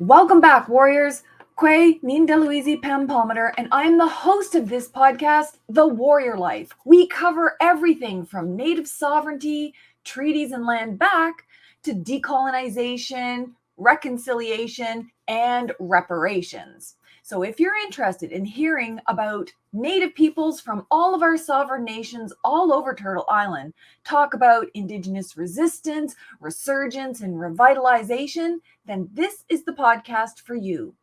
Welcome back, warriors. Kwe Nindaluizi Pam Palmater, and I'm the host of this podcast, The Warrior Life. We cover everything from native sovereignty, treaties and land back, to decolonization, reconciliation, and reparations. So if you're interested in hearing about Native peoples from all of our sovereign nations all over Turtle Island talk about Indigenous resistance, resurgence, and revitalization, then this is the podcast for you.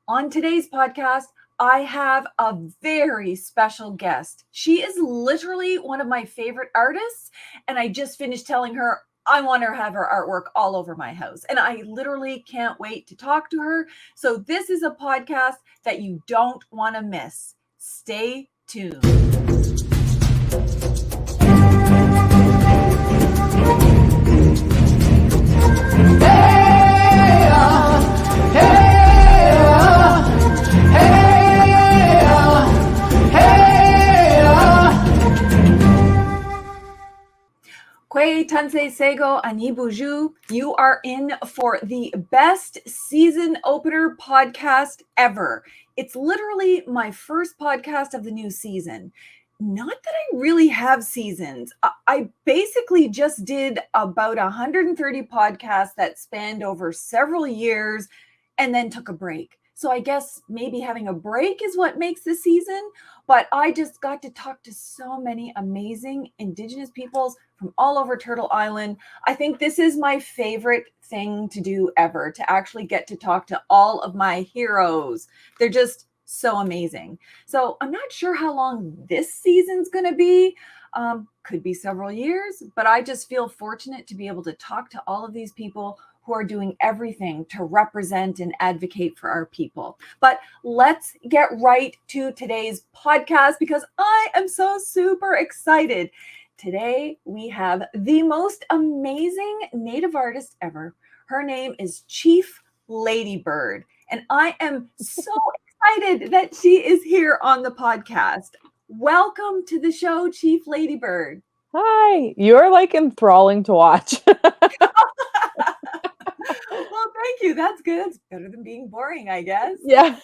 On today's podcast, I have a very special guest. She is literally one of my favorite artists, and I just finished telling her I want to have her artwork all over my house, and I literally can't wait to talk to her. So this is a podcast that you don't want to miss. Stay tuned. Kwe Tansei Sego Anibuju, you are in for the best season opener podcast ever. It's literally my first podcast of the new season. Not that I really have seasons. I basically just did about 130 podcasts that spanned over several years and then took a break. So I guess maybe having a break is what makes the season, but I just got to talk to so many amazing Indigenous peoples from all over Turtle Island. I think this is my favorite thing to do ever, to actually get to talk to all of my heroes. They're just so amazing. So I'm not sure how long this season's going to be. Could be several years, but I just feel fortunate to be able to talk to all of these people who are doing everything to represent and advocate for our people. But let's get right to today's podcast because I am so super excited. Today, we have the most amazing Native artist ever. Her name is Chief Ladybird, and I am so excited that she is here on the podcast. Welcome to the show, Chief Ladybird. Hi, you're like enthralling to watch. Well, thank you. That's good. It's better than being boring, I guess. Yeah.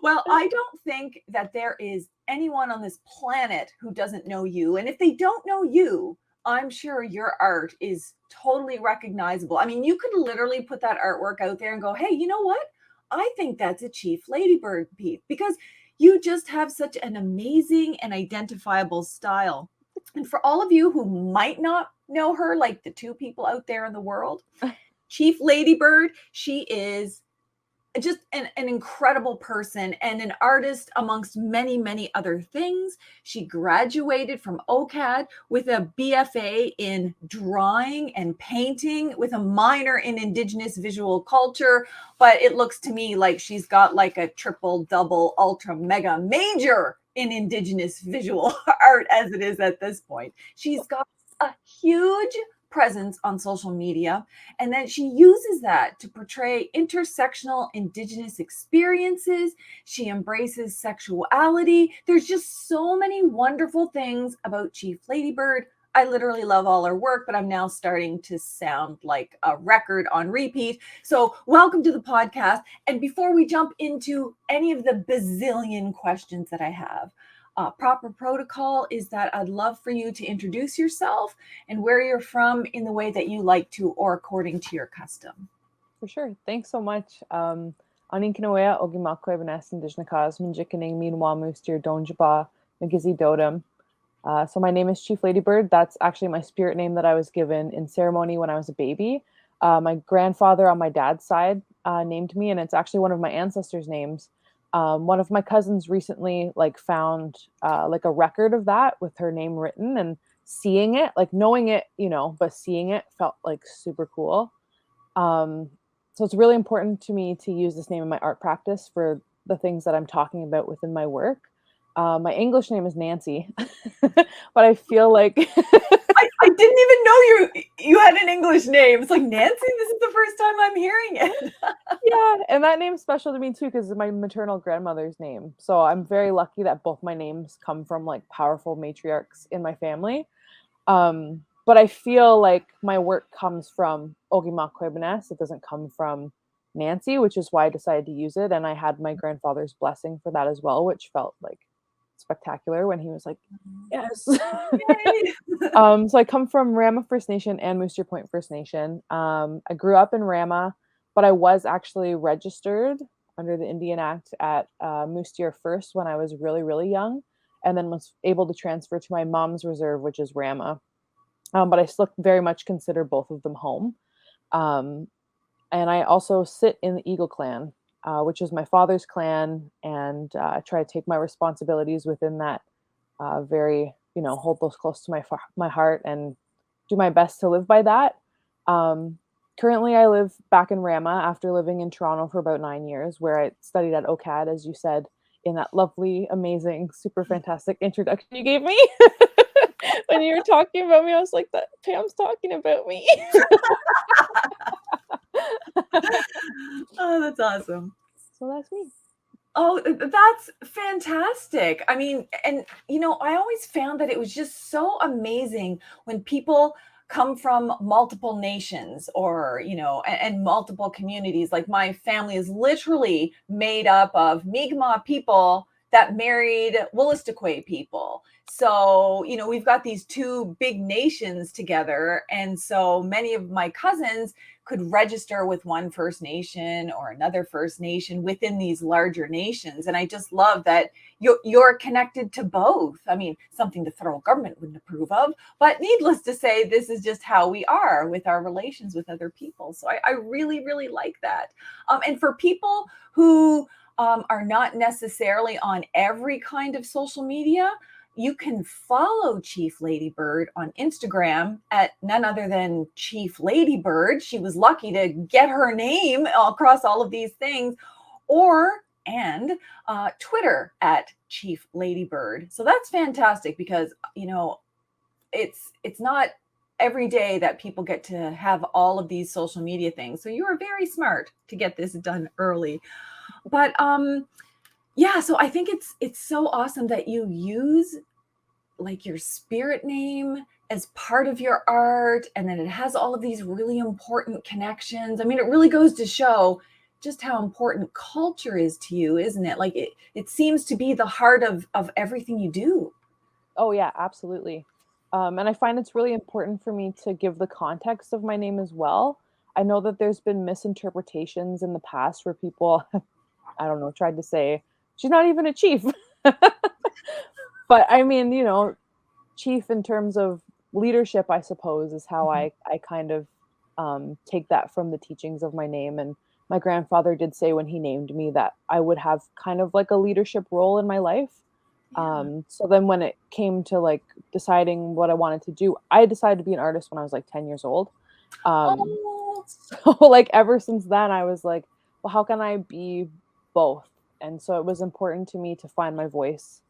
Well, I don't think that there is anyone on this planet who doesn't know you. And if they don't know you, I'm sure your art is totally recognizable. I mean, you could literally put that artwork out there and go, hey, you know what? I think that's a Chief Ladybird piece because you just have such an amazing and identifiable style. And for all of you who might not know her, like the two people out there in the world, Chief Ladybird, she is just an incredible person and an artist amongst many, many other things. She graduated from OCAD with a BFA in drawing and painting with a minor in Indigenous visual culture. But it looks to me like she's got like a triple, double, ultra, mega major in Indigenous visual art as it is at this point. She's got a huge presence on social media, and then she uses that to portray intersectional Indigenous experiences. She embraces sexuality. There's just so many wonderful things about Chief Ladybird. I literally love all her work, but I'm now starting to sound like a record on repeat. So welcome to the podcast. And before we jump into any of the bazillion questions that I have, proper protocol is that I'd love for you to introduce yourself and where you're from in the way that you like to or according to your custom. For sure. Thanks so much. Aninkinoea Ogimakwe Vanessa Indigenous Minjikaning Meanwhile Moosedeer Donjaba Magizi Dodum. So my name is Chief Ladybird. That's actually my spirit name that I was given in ceremony when I was a baby. My grandfather on my dad's side named me, and it's actually one of my ancestors' names. One of my cousins recently found like a record of that with her name written, and seeing it, like knowing it, but seeing it felt like super cool. So it's really important to me to use this name in my art practice for the things that I'm talking about within my work. My English name is Nancy, but I feel like I didn't even know you had an English name. It's like, Nancy, this is the first time I'm hearing it. Yeah, and that name's special to me too because it's my maternal grandmother's name. So I'm very lucky that both my names come from like powerful matriarchs in my family. But I feel like my work comes from Ogimakwe Benes. It doesn't come from Nancy, which is why I decided to use it. And I had my grandfather's blessing for that as well, which felt like spectacular when he was like, yes. Yay. So I come from Rama First Nation and Moosedeer Point First Nation. I grew up in Rama, but I was actually registered under the Indian Act at Moosedeer first when I was really, really young, and then was able to transfer to my mom's reserve, which is Rama. But I still very much consider both of them home. Um, and I also sit in the Eagle Clan, which is my father's clan, and try to take my responsibilities within that very, hold those close to my heart and do my best to live by that. Um, Currently, I live back in Rama after living in Toronto for about 9 years, where I studied at OCAD, as you said, in that lovely, amazing, super fantastic introduction you gave me. When you were talking about me, I was like, "That Pam's talking about me." Oh, that's awesome. So that's me. Oh, that's fantastic. I mean, and I always found that it was just so amazing when people come from multiple nations or, and multiple communities. Like my family is literally made up of Mi'kmaq people that married Wolastoqey people. So, we've got these two big nations together. And so many of my cousins could register with one First Nation or another First Nation within these larger nations. And I just love that you're connected to both. I mean, something the federal government wouldn't approve of, but needless to say, this is just how we are with our relations with other people. So I really, really like that. And for people who are not necessarily on every kind of social media, you can follow Chief Ladybird on Instagram at none other than Chief Ladybird. She was lucky to get her name across all of these things, and Twitter at Chief Ladybird. So that's fantastic because it's not every day that people get to have all of these social media things. So you are very smart to get this done early. But yeah, so I think it's so awesome that you use like your spirit name as part of your art, and then it has all of these really important connections. I mean, it really goes to show just how important culture is to you, isn't it? Like it seems to be the heart of everything you do. Oh yeah, absolutely. And I find it's really important for me to give the context of my name as well. I know that there's been misinterpretations in the past where people, I don't know, tried to say she's not even a chief. But I mean, chief in terms of leadership, I suppose, is how I kind of take that from the teachings of my name. And my grandfather did say when he named me that I would have kind of like a leadership role in my life. Yeah. So then when it came to like deciding what I wanted to do, I decided to be an artist when I was like 10 years old. Um, Oh, so like ever since then, I was like, well, how can I be both? And so it was important to me to find my voice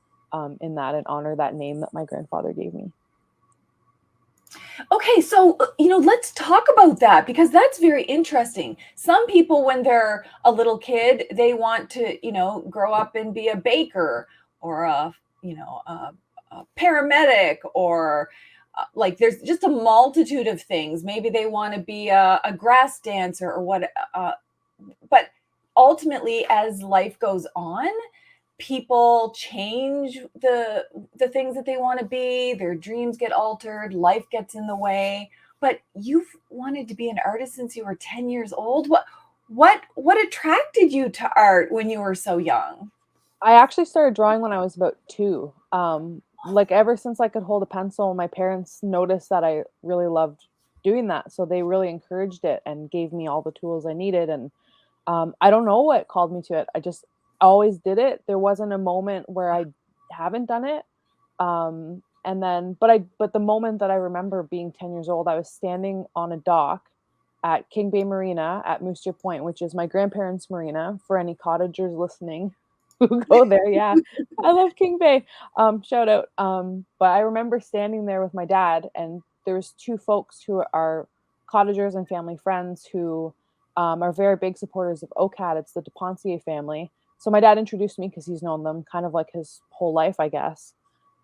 in that and honor that name that my grandfather gave me. okay. So, let's talk about that because that's very interesting. Some people, when they're a little kid, they want to, grow up and be a baker or a paramedic or like there's just a multitude of things. Maybe they want to be a grass dancer or what. But ultimately, as life goes on, people change the things that they want to be, their dreams get altered, life gets in the way. But you've wanted to be an artist since you were 10 years old. What attracted you to art when you were so young? I actually started drawing when I was about 2. Like ever since I could hold a pencil, my parents noticed that I really loved doing that. So they really encouraged it and gave me all the tools I needed. And I don't know what called me to it. I just always did it. There wasn't a moment where I haven't done it. And then, but the moment that I remember being 10 years old, I was standing on a dock at King Bay Marina at Moosedeer Point, which is my grandparents' marina. For any cottagers listening who go there, yeah, I love King Bay. Shout out. But I remember standing there with my dad, and there's 2 folks who are cottagers and family friends who are very big supporters of OCAD. It's the DePontier family. So my dad introduced me because he's known them kind of like his whole life, I guess,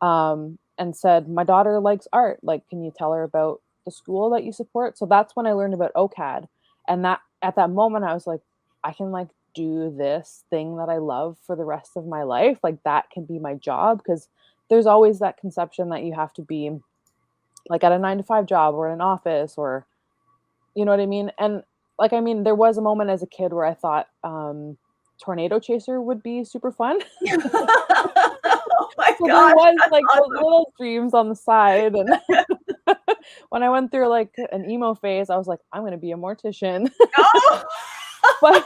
and said, "My daughter likes art. Like, can you tell her about the school that you support?" So that's when I learned about OCAD, and that at that moment I was like, I can like do this thing that I love for the rest of my life, like that can be my job. Because there's always that conception that you have to be like at a 9 to 5 job or in an office, or you know what I mean? And like, I mean, there was a moment as a kid where I thought tornado chaser would be super fun. Oh my So there gosh, was that's like those awesome. little dreams on the side. And when I went through like an emo phase, I was like, I'm gonna be a mortician. Oh, But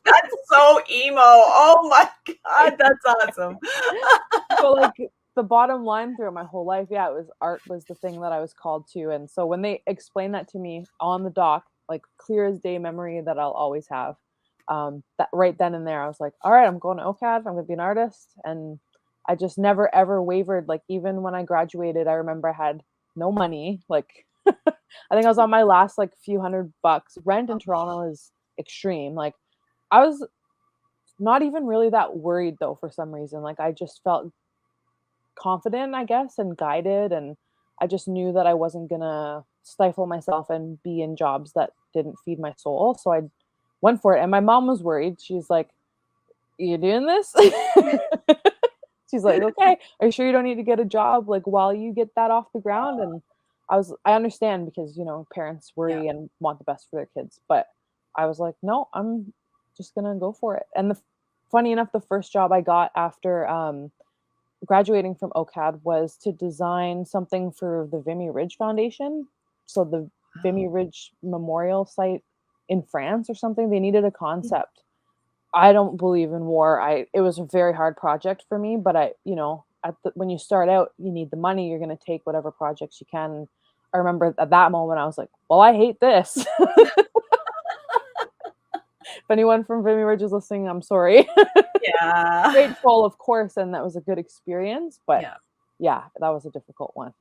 that's so emo. Oh my god, that's awesome. but like the bottom line through my whole life, yeah, it was art was the thing that I was called to. And so when they explained that to me on the dock, like clear as day memory that I'll always have. That right then and there, I was like, all right, I'm going to OCAD, I'm gonna be an artist. And I just never ever wavered. Like even when I graduated, I remember I had no money. Like I think I was on my last like few $100. Rent in Toronto is extreme. Like I was not even really that worried though for some reason. Like I just felt confident, I guess, and guided. And I just knew that I wasn't gonna stifle myself and be in jobs that didn't feed my soul. So I went for it. And my mom was worried. She's like, you doing this? She's like, okay, are you sure you don't need to get a job like while you get that off the ground? And I understand because, you know, parents Yeah. worry and want the best for their kids. But I was like, no, I'm just gonna go for it. And funny enough, the first job I got after graduating from OCAD was to design something for the Vimy Ridge Foundation. So the Vimy Ridge Memorial site in France or something, they needed a concept. I don't believe in war. It was a very hard project for me, but you know, when you start out, you need the money. You're going to take whatever projects you can. I remember at that moment, I was like, well, I hate this. If anyone from Vimy Ridge is listening, I'm sorry. Yeah. Grateful, of course, and that was a good experience, but Yeah. yeah, that was a difficult one.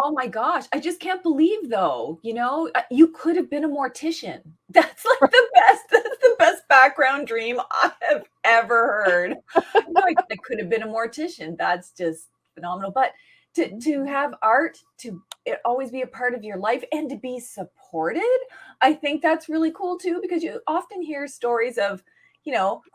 Oh my gosh, I just can't believe though, you could have been a mortician. That's the best background dream I have ever heard. I could have been a mortician. That's just phenomenal. But to have art to it always be a part of your life and to be supported, I think that's really cool too, because you often hear stories of,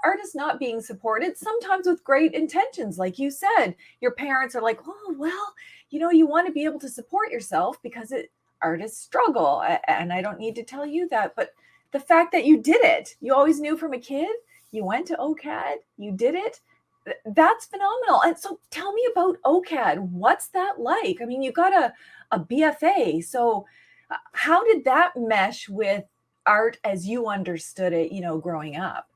artists not being supported, sometimes with great intentions. Like you said, your parents are like, oh, well, you want to be able to support yourself because artists struggle. And I don't need to tell you that, but the fact that you did it, you always knew from a kid, you went to OCAD, you did it. That's phenomenal. And so tell me about OCAD. What's that like? I mean, you got a BFA. So how did that mesh with art as you understood it, growing up?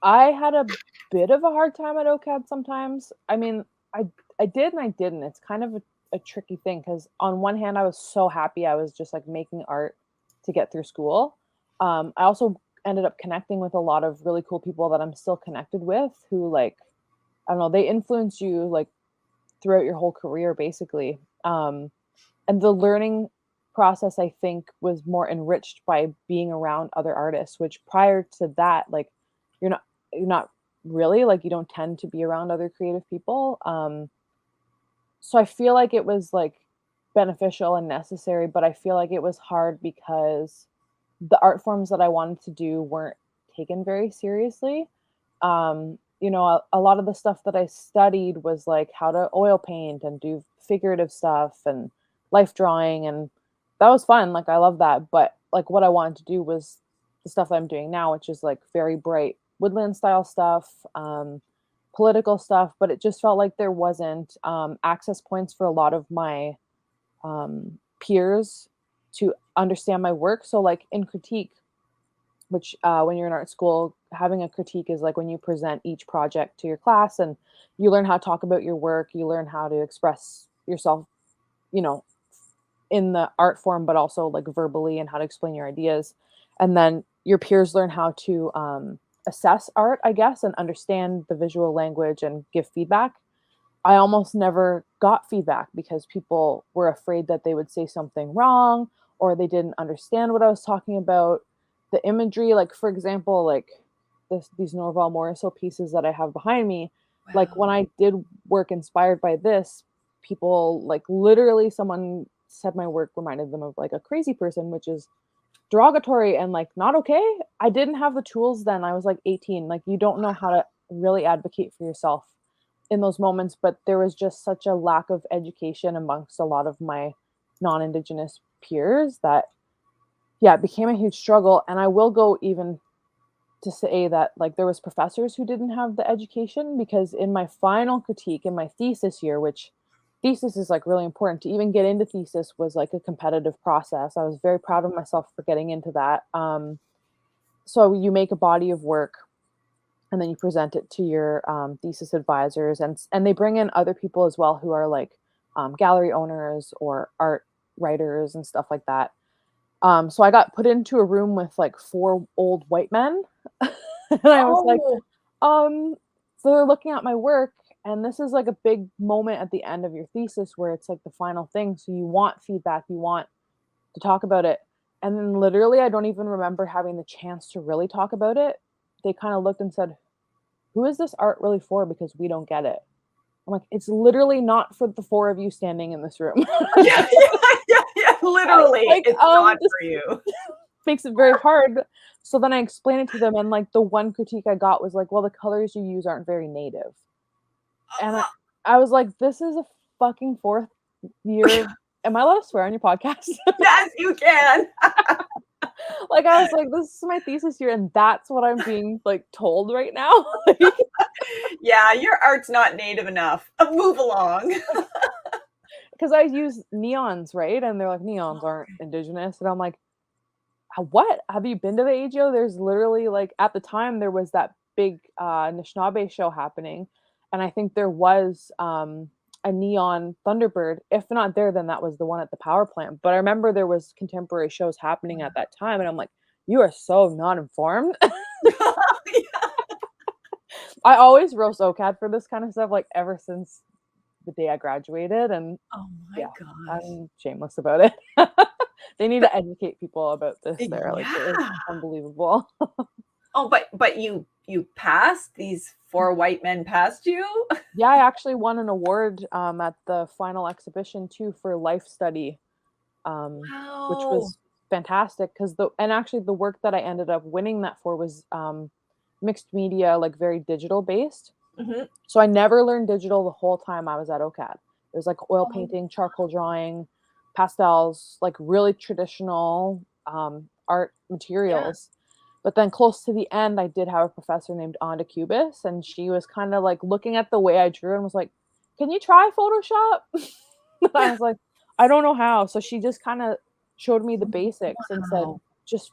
I had a bit of a hard time at OCAD sometimes. I mean, I did and I didn't. It's kind of a tricky thing because on one hand, I was so happy I was just like making art to get through school. I also ended up connecting with a lot of really cool people that I'm still connected with who like, I don't know, they influence you like throughout your whole career basically. And the learning process I think was more enriched by being around other artists, which prior to that, like you're not really like you don't tend to be around other creative people. So I feel like it was like beneficial and necessary, but I feel like it was hard because the art forms that I wanted to do weren't taken very seriously. A lot of the stuff that I studied was like how to oil paint and do figurative stuff and life drawing, and that was fun. Like I love that, but like what I wanted to do was the stuff that I'm doing now, which is like very bright woodland style stuff, political stuff. But it just felt like there wasn't access points for a lot of my peers to understand my work. So like in critique, which when you're in art school, having a critique is like when you present each project to your class and you learn how to talk about your work, you learn how to express yourself, you know, in the art form, but also like verbally and how to explain your ideas. And then your peers learn how to assess art, I guess, and understand the visual language and give feedback. I almost never got feedback because people were afraid that they would say something wrong or they didn't understand what I was talking about. The imagery, like for example, like these Norval Morrisseau pieces that I have behind me, like when Wow. I did work inspired by this, people like literally someone said my work reminded them of like a crazy person, which is derogatory and like not okay. I didn't have the tools then. I was like 18. Like you don't know how to really advocate for yourself in those moments, but there was just such a lack of education amongst a lot of my non-Indigenous peers that yeah, it became a huge struggle. And I will go even to say that like there was professors who didn't have the education, because in my final critique in my thesis year, which thesis is like really important to even get into thesis, was like a competitive process. I was very proud of myself for getting into that. So you make a body of work and then you present it to your thesis advisors, and they bring in other people as well who are like gallery owners or art writers and stuff like that. So I got put into a room with like 4 old white men. And I was like, Oh, so they're looking at my work, and this is like a big moment at the end of your thesis where it's like the final thing. So you want feedback, you want to talk about it. And then literally, I don't even remember having the chance to really talk about it. They kind of looked and said, "Who is this art really for? Because we don't get it." I'm like, it's literally not for the 4 of you standing in this room. yeah, yeah. Literally, Like, it's not this for you. makes it very hard. So then I explained it to them, and like the one critique I got was like, well, the colors you use aren't very native. And I was like, this is a fucking 4th year. Am I allowed to swear on your podcast? Yes, you can. Like, I was like, this is my thesis year, and that's what I'm being like told right now. Like, Yeah, your art's not native enough. Move along. because I use neons, right? And they're like, neons aren't Indigenous. And I'm like, what? Have you been to the AGO? There's literally like at the time there was that big Anishinaabe show happening, and I think there was a neon Thunderbird. If not there, then that was the one at the power plant. But I remember there was contemporary shows happening at that time, and I'm like, you are so not informed. I always roast OCAD for this kind of stuff, like ever since the day I graduated, and Oh my yeah, gosh. I'm shameless about it. They need to educate people about this there, like, it is Yeah. unbelievable. Oh, but you passed? These 4 white men passed you? Yeah, I actually won an award, at the final exhibition too for life study, which Wow. was fantastic. Because actually the work that I ended up winning that for was, mixed media, like, very digital based. Mhm. So I never learned digital the whole time I was at OCAD. It was like oil Oh, painting, charcoal drawing, pastels, like really traditional art yeah. materials. But then close to the end, I did have a professor named Onda Cubis, and she was kind of like looking at the way I drew and was like, "Can you try Photoshop?" And I was like, "I don't know how." So she just kind of showed me the basics and said, Wow. "Just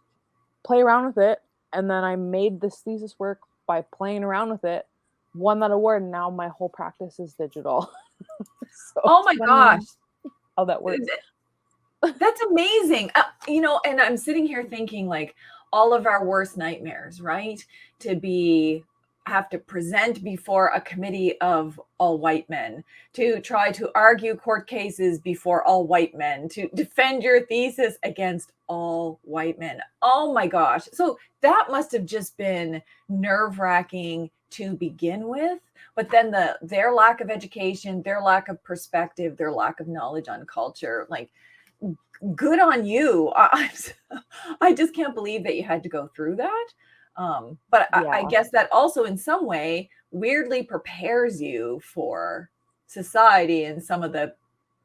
play around with it." And then I made this thesis work by playing around with it, won that award, and now my whole practice is digital. So Oh it's my funny gosh. how that works. That's amazing. And I'm sitting here thinking like all of our worst nightmares, right? To be have to present before a committee of all white men, to try to argue court cases before all white men, to defend your thesis against all white men. Oh my gosh. So that must have just been nerve-wracking to begin with. But then their lack of education, their lack of perspective, their lack of knowledge on culture, like good on you. I just can't believe that you had to go through that. But I Yeah. guess that also, in some way, weirdly prepares you for society and some of the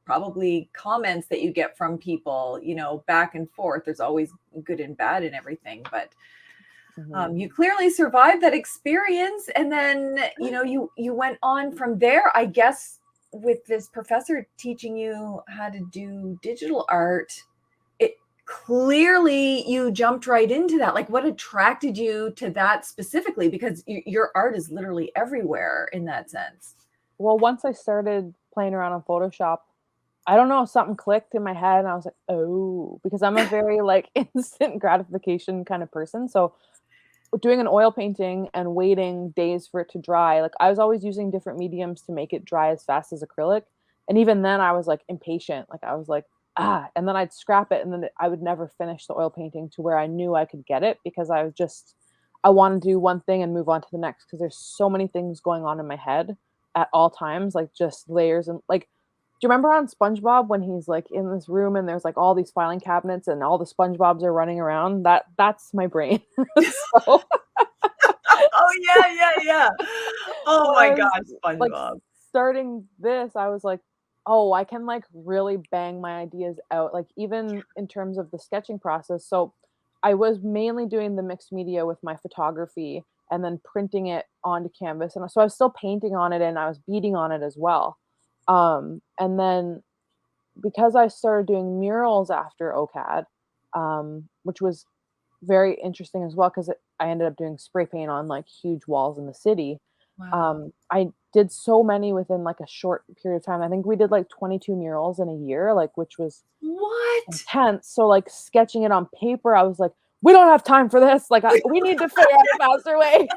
probably comments that you get from people, back and forth. There's always good and bad and everything. But Mhm. you clearly survived that experience, and then you went on from there, I guess, with this professor teaching you how to do digital art. It clearly you jumped right into that. Like, what attracted you to that specifically? Because your art is literally everywhere in that sense. Well, once I started playing around on Photoshop, I don't know, something clicked in my head and I was like, "Oh," because I'm a very like instant gratification kind of person. So doing an oil painting and waiting days for it to dry, like I was always using different mediums to make it dry as fast as acrylic. And even then I was like impatient. Like I was like, and then I'd scrap it and then I would never finish the oil painting to where I knew I could get it, because I want to do one thing and move on to the next, because there's so many things going on in my head at all times, like just layers and like you remember on SpongeBob when he's like in this room and there's like all these filing cabinets and all the SpongeBobs are running around? That's my brain. So Oh, yeah, yeah, yeah. when Oh my I was gosh, like SpongeBob. starting this, I was like, oh, I can like really bang my ideas out, like even in terms of the sketching process. So I was mainly doing the mixed media with my photography and then printing it onto canvas. And so I was still painting on it and I was beading on it as well. And then because I started doing murals after OCAD, which was very interesting as well because I ended up doing spray paint on like huge walls in the city. Wow. I did so many within like a short period of time. I think we did like 22 murals in a year, like which was What? intense. So like sketching it on paper, I was like, we don't have time for this. Like we need to figure out a faster way.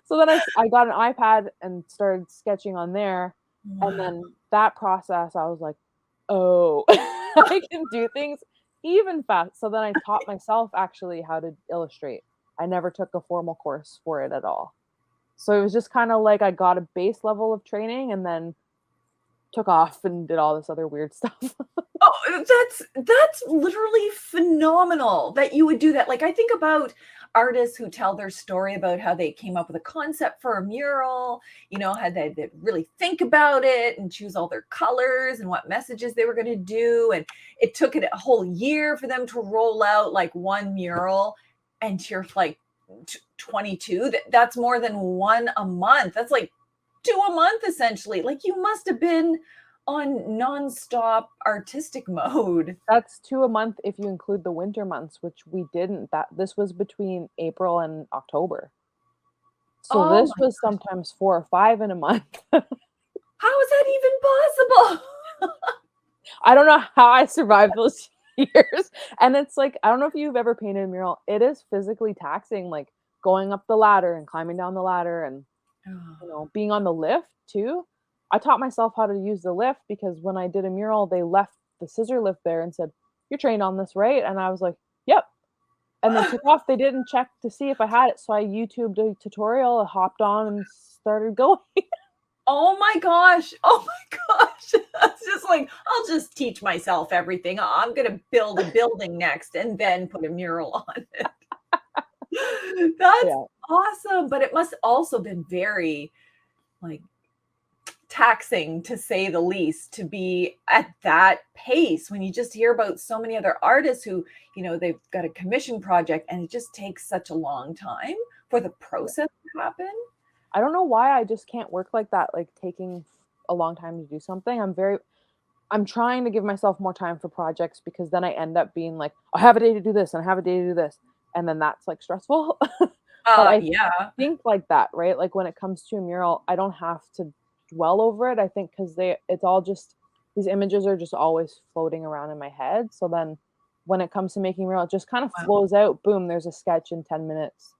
So then I got an iPad and started sketching on there. And Wow. then that process, I was like, oh, I can do things even fast. So then I taught myself actually how to illustrate. I never took a formal course for it at all. So it was just kind of like I got a base level of training and then took off and did all this other weird stuff. Oh, that's literally phenomenal that you would do that. Like, I think about artists who tell their story about how they came up with a concept for a mural, how they really think about it and choose all their colors and what messages they were going to do. And it took it a whole year for them to roll out like one mural. And you're like 22. That's more than one a month. That's like two a month, essentially. Like, you must have been on nonstop artistic mode. That's 2 a month if you include the winter months, which we didn't. That this was between April and October. So Oh this my, was sometimes 4 or 5 in a month. how is that even possible? I don't know how I survived those years. And it's like, I don't know if you've ever painted a mural. It is physically taxing, like going up the ladder and climbing down the ladder and, being on the lift too. I taught myself how to use the lift because when I did a mural, they left the scissor lift there and said, "You're trained on this, right?" And I was like, "Yep." And then took off. They didn't check to see if I had it. So I YouTubed a tutorial, hopped on and started going. Oh my gosh. Oh my gosh. That's just like, I'll just teach myself everything. I'm going to build a building next and then put a mural on it. That's Yeah. awesome. But it must also been very like taxing, to say the least, to be at that pace when you just hear about so many other artists who, they've got a commission project and it just takes such a long time for the process to happen. I don't know why I just can't work like that, like taking a long time to do something. I'm trying to give myself more time for projects because then I end up being like, I have a day to do this and I have a day to do this. And then that's like stressful. But I Yeah. think like that, right? Like when it comes to a mural, I don't have to dwell over it. I think because it's all just these images are just always floating around in my head. So then when it comes to making a mural, it just kind of Wow. flows out. Boom, there's a sketch in 10 minutes.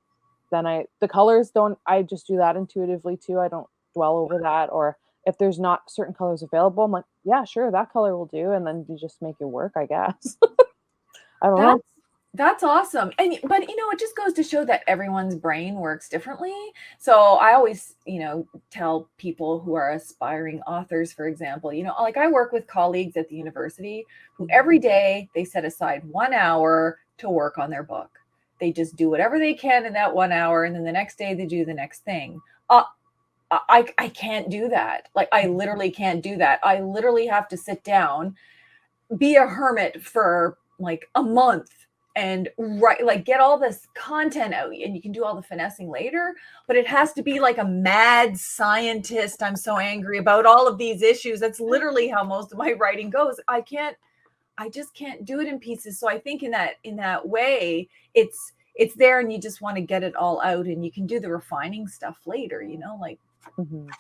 Then the colors don't, I just do that intuitively too. I don't dwell over that. Or if there's not certain colors available, I'm like, yeah, sure, that color will do. And then you just make it work, I guess. I don't That's know. that's awesome. But it just goes to show that everyone's brain works differently. So I always, tell people who are aspiring authors, for example, like I work with colleagues at the university who Mhm. every day they set aside 1 hour to work on their book. They just do whatever they can in that 1 hour, and then the next day they do the next thing. I can't do that. Like, I literally can't do that. I literally have to sit down, be a hermit for like a month and write, like, get all this content out, and you can do all the finessing later, but it has to be like a mad scientist. I'm so angry about all of these issues. That's literally how most of my writing goes. I just can't do it in pieces. So I think in that way, it's there, and you just want to get it all out, and you can do the refining stuff later, like Mhm. I feel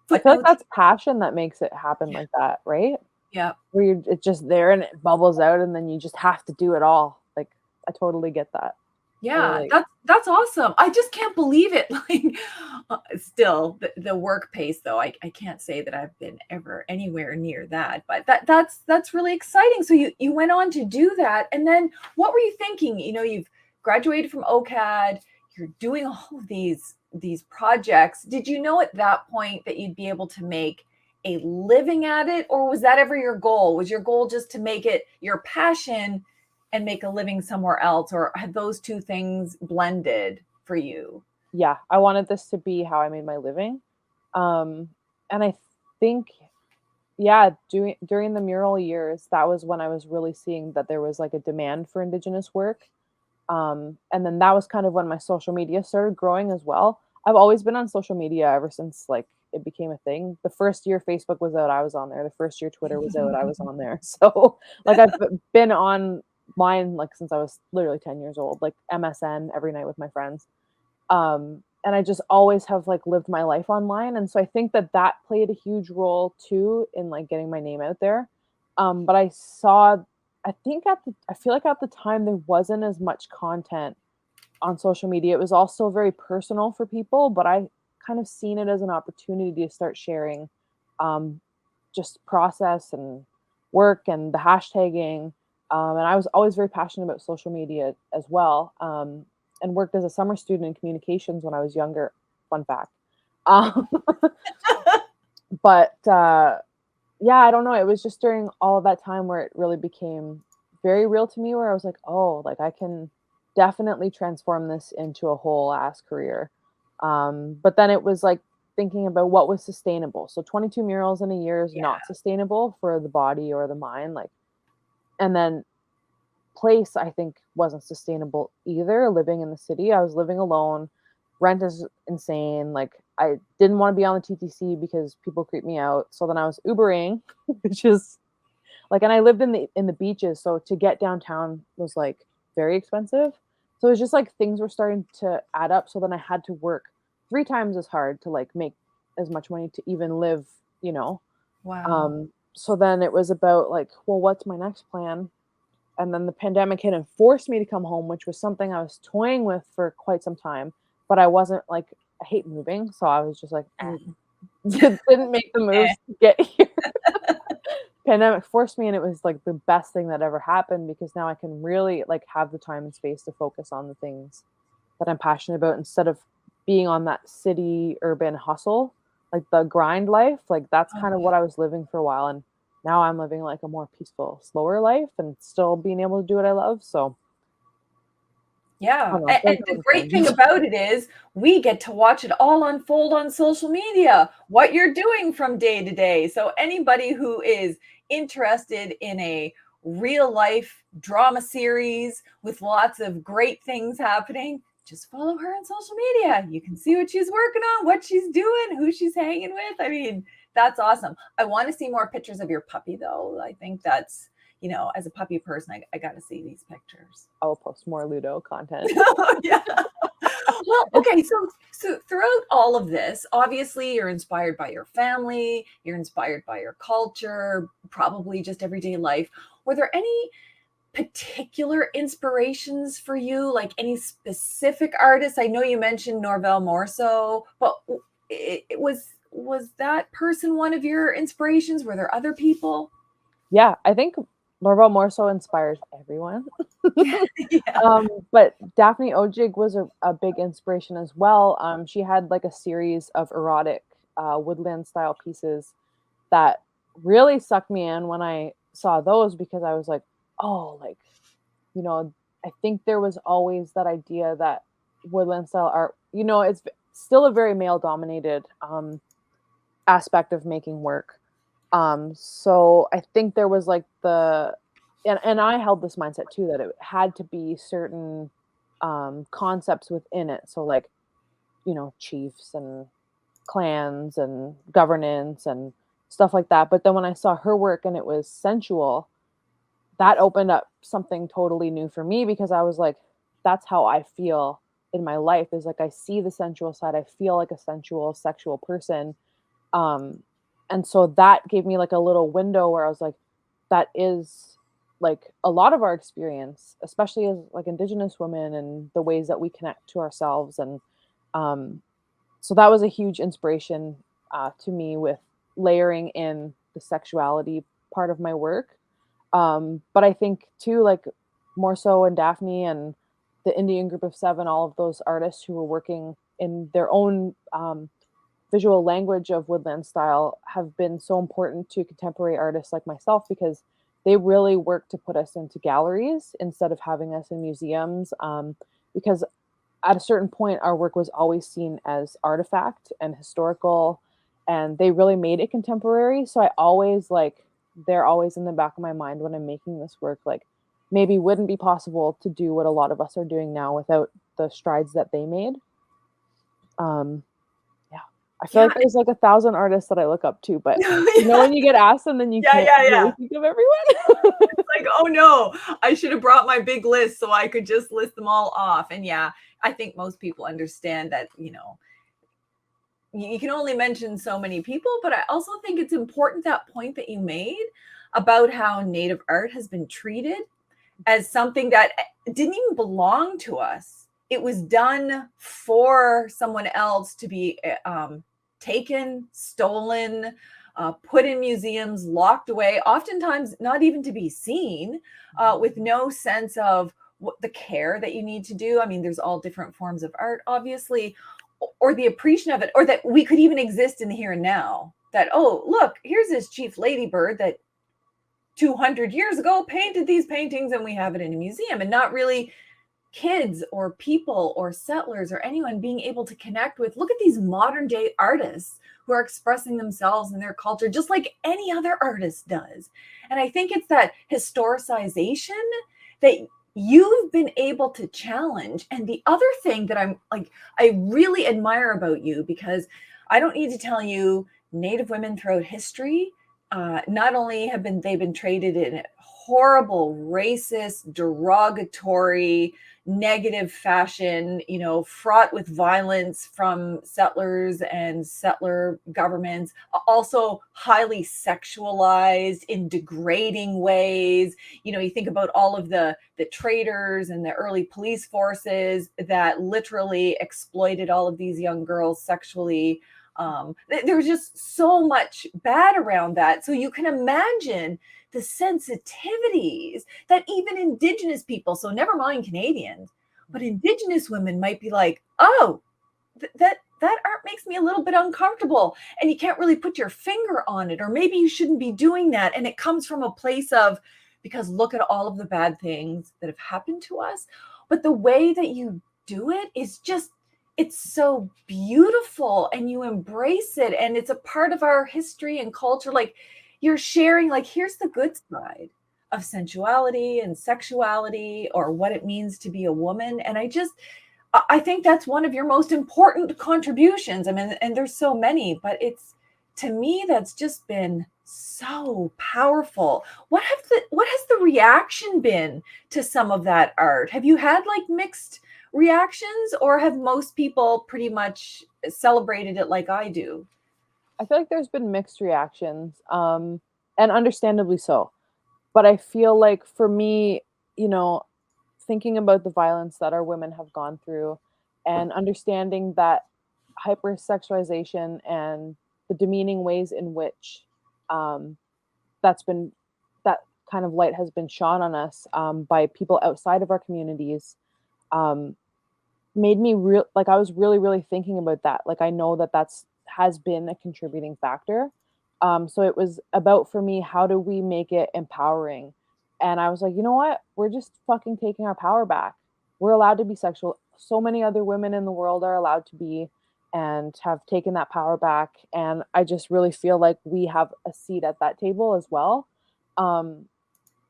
like footnotes. that's passion that makes it happen Yeah. like that, right? Yeah. Where it's just there and it bubbles out and then you just have to do it all. Like, I totally get that. I Yeah, relate. that's awesome. I just can't believe it. Like, still the work pace, though, I can't say that I've been ever anywhere near that, but that's really exciting. So you went on to do that, and then what were you thinking? You've graduated from OCAD, you're doing all of these projects. Did you know at that point that you'd be able to make a living at it, or was that ever your goal? Was your goal just to make it your passion and make a living somewhere else, or had those two things blended for you? Yeah, I wanted this to be how I made my living. And I think, yeah, during the mural years, that was when I was really seeing that there was like a demand for Indigenous work. And then that was kind of when my social media started growing as well. I've always been on social media ever since like it became a thing. The first year Facebook was out, I was on there. The first year Twitter was out, I was on there. So like I've been online like since I was literally 10 years old, like MSN every night with my friends. And I just always have like lived my life online, and so I think that that played a huge role too in like getting my name out there. But I feel like at the time there wasn't as much content on social media. It was all still very personal for people, but I kind of seen it as an opportunity to start sharing um, just process and work and the hashtagging. And I was always very passionate about social media as well, and worked as a summer student in communications when I was younger. Fun fact. Um, but yeah, I don't know. It was just during all of that time where it really became very real to me, where I was like, oh, like I can definitely transform this into a whole ass career. But then it was like thinking about what was sustainable. So 22 murals in a year is Yeah. not sustainable for the body or the mind. Like, and then place I think wasn't sustainable either. Living in the city, I was living alone. Rent is insane. Like I didn't want to be on the TTC because people creep me out. So then I was Ubering, which is like, and I lived in the beaches, so to get downtown was like very expensive. So it was just like things were starting to add up. So then I had to work 3 times as hard to like make as much money to even live, you know. Wow. So then it was about like, well, what's my next plan? And then the pandemic hit and forced me to come home, which was something I was toying with for quite some time. But I wasn't like, I hate moving, so I was just like, Mm. didn't make the Eh. moves to get here. Pandemic forced me, and it was like the best thing that ever happened because now I can really like have the time and space to focus on the things that I'm passionate about instead of being on that city urban hustle, like the grind life. Like that's Oh, kind of what I was living for a while, and now I'm living like a more peaceful, slower life and still being able to do what I love. So I yeah. don't know. I feel like And that the was great thing fun. about it is we get to watch it all unfold on social media, what you're doing from day to day. So anybody who is interested in a real life drama series with lots of great things happening, just follow her on social media. You can see what she's working on, what she's doing, who she's hanging with. I mean, that's awesome. I want to see more pictures of your puppy though. I think that's, as a puppy person, I got to see these pictures. I will post more Ludo content. Yeah. Well, okay, so throughout all of this, obviously you're inspired by your family, you're inspired by your culture, probably just everyday life. Were there any particular inspirations for you, like any specific artists? I know you mentioned Norvell Morso, but was that person one of your inspirations? Were there other people? Yeah, I think Norval more so inspires everyone. Yeah. But Daphne Ojig was a big inspiration as well. She had like a series of erotic woodland style pieces that really sucked me in when I saw those because I was like, oh, like, you know, I think there was always that idea that woodland style art, it's still a very male dominated aspect of making work. So I think there was like and I held this mindset too that it had to be certain concepts within it. So like, chiefs and clans and governance and stuff like that. But then when I saw her work and it was sensual, that opened up something totally new for me because I was like, that's how I feel in my life is like I see the sensual side. I feel like a sensual, sexual person. Um, and so that gave me like a little window where I was like, that is like a lot of our experience, especially as like Indigenous women and the ways that we connect to ourselves. And um, so that was a huge inspiration to me with layering in the sexuality part of my work. But I think too, like more so in Daphne and the Indian group of seven, all of those artists who were working in their own visual language of woodland style have been so important to contemporary artists like myself, because they really work to put us into galleries instead of having us in museums. Because at a certain point, our work was always seen as artifact and historical, and they really made it contemporary. So I always like, they're always in the back of my mind when I'm making this work. Like, maybe wouldn't be possible to do what a lot of us are doing now without the strides that they made. Um, yeah, I feel Yeah. like there's like 1,000 artists that I look up to, but Yeah. you know, when you get asked and then you can't really think of everyone. Like, oh no, I should have brought my big list so I could just list them all off. And yeah, I think most people understand that, you can only mention so many people, but I also think it's important, that point that you made about how Native art has been treated as something that didn't even belong to us. It was done for someone else to be taken, stolen, put in museums, locked away, oftentimes not even to be seen, with no sense of what the care that you need to do. I mean, there's all different forms of art, obviously, or the appreciation of it, or that we could even exist in the here and now. That, oh, look, here's this Chief Ladybird that 200 years ago painted these paintings, and we have it in a museum, and not really kids or people or settlers or anyone being able to connect with, look at these modern day artists who are expressing themselves and their culture just like any other artist does. And I think it's that historicization that you've been able to challenge. And the other thing that I really admire about you, because I don't need to tell you, Native women throughout history, not only they've been treated in horrible, racist, derogatory, negative fashion, fraught with violence from settlers and settler governments, also highly sexualized in degrading ways. You think about all of the traders and the early police forces that literally exploited all of these young girls sexually. There was just so much bad around that. So you can imagine the sensitivities that even Indigenous people, so never mind Canadians, but Indigenous women might be like, oh, that art makes me a little bit uncomfortable, and you can't really put your finger on it, or maybe you shouldn't be doing that. And it comes from a place of, because look at all of the bad things that have happened to us. But the way that you do it is just, it's so beautiful, and you embrace it, and it's a part of our history and culture. Like, you're sharing, like, here's the good side of sensuality and sexuality, or what it means to be a woman. And I think that's one of your most important contributions. I mean, and there's so many, but to me, that's just been so powerful. What has the reaction been to some of that art? Have you had like mixed reactions, or have most people pretty much celebrated it like I do? I feel like there's been mixed reactions, and understandably so. But I feel like for me, you know, thinking about the violence that our women have gone through, and understanding that hypersexualization and the demeaning ways in which um, that's been that kind of light has been shone on us by people outside of our communities, um, made me real like I was really thinking about that. Like, I know that that's has been a contributing factor. So it was about, for me, how do we make it empowering? And I was like, you know what? We're just fucking taking our power back. We're allowed to be sexual. So many other women in the world are allowed to be, and have taken that power back. And I just really feel like we have a seat at that table as well. Um,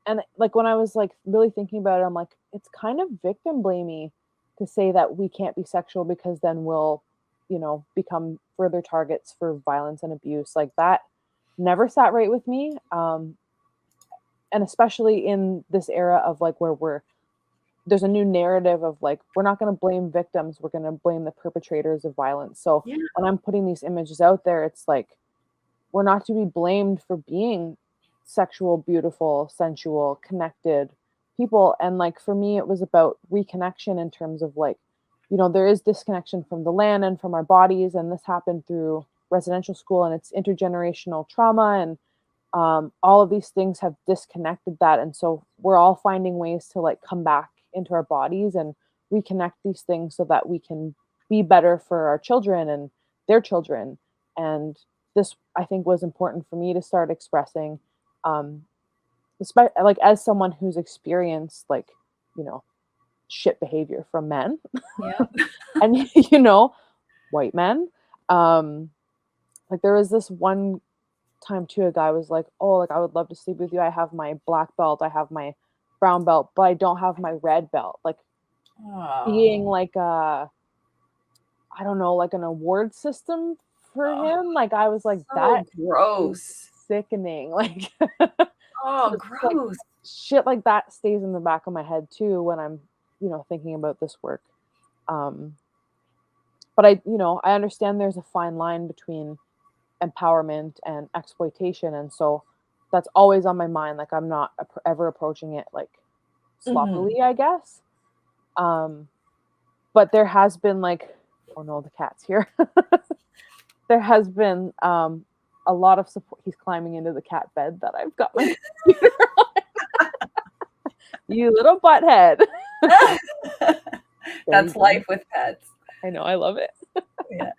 and like, when I was like really thinking about it, I'm like, it's kind of victim blamey to say that we can't be sexual, because then we'll, become further targets for violence and abuse. Like, that never sat right with me. And especially in this era of like, where there's a new narrative of like, we're not going to blame victims, we're going to blame the perpetrators of violence. So Yeah. when I'm putting these images out there, it's like, we're not to be blamed for being sexual, beautiful, sensual, connected people. And like, for me, it was about reconnection in terms of like, there is disconnection from the land and from our bodies. And this happened through residential school, and it's intergenerational trauma. And all of these things have disconnected that. And so we're all finding ways to like come back into our bodies and reconnect these things so that we can be better for our children and their children. And this, I think, was important for me to start expressing, like as someone who's experienced like, you know, shit behavior from men Yeah. and, white men. Like there was this one time too, a guy was like, "Oh, like I would love to sleep with you. I have my black belt, I have my brown belt, but I don't have my red belt." Like being Oh, like I don't know, like an award system for oh, him. Like I was like, so that is gross. sickening. Like Oh, so it's like gross. shit like that stays in the back of my head too when I'm, thinking about this work. Um, but I understand there's a fine line between empowerment and exploitation, and so that's always on my mind. Like I'm not ever approaching it like Mhm. sloppily, I guess. Um, but there has been like, oh no, the cat's here. There has been a lot of support. He's climbing into the cat bed that I've got my computer on. You little butthead. There you That's go. life with pets. I know, I love it. Yeah.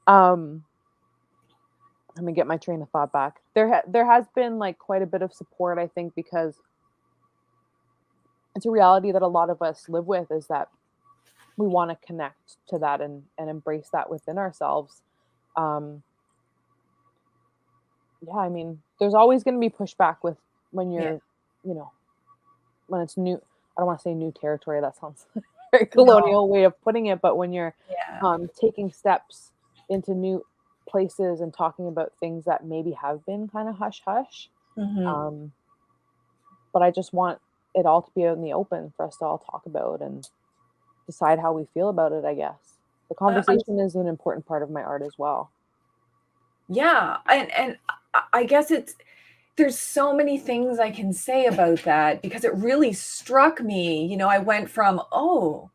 Um, Let me get my train of thought back. There has been like quite a bit of support, I think, because it's a reality that a lot of us live with, is that we want to connect to that and embrace that within ourselves. Um, yeah, I mean, there's always going to be pushback with when Yeah. you're, you know, when it's new. I don't want to say new territory. That sounds like a very No. colonial way of putting it. But when you're Yeah. taking steps into new places and talking about things that maybe have been kind of hush hush. Mhm. Um, but I just want it all to be out in the open for us to all talk about and decide how we feel about it, I guess. The I'm conversation is an important part of my art as well. Yeah, and I guess there's so many things I can say about that because it really struck me. I went from, "Oh,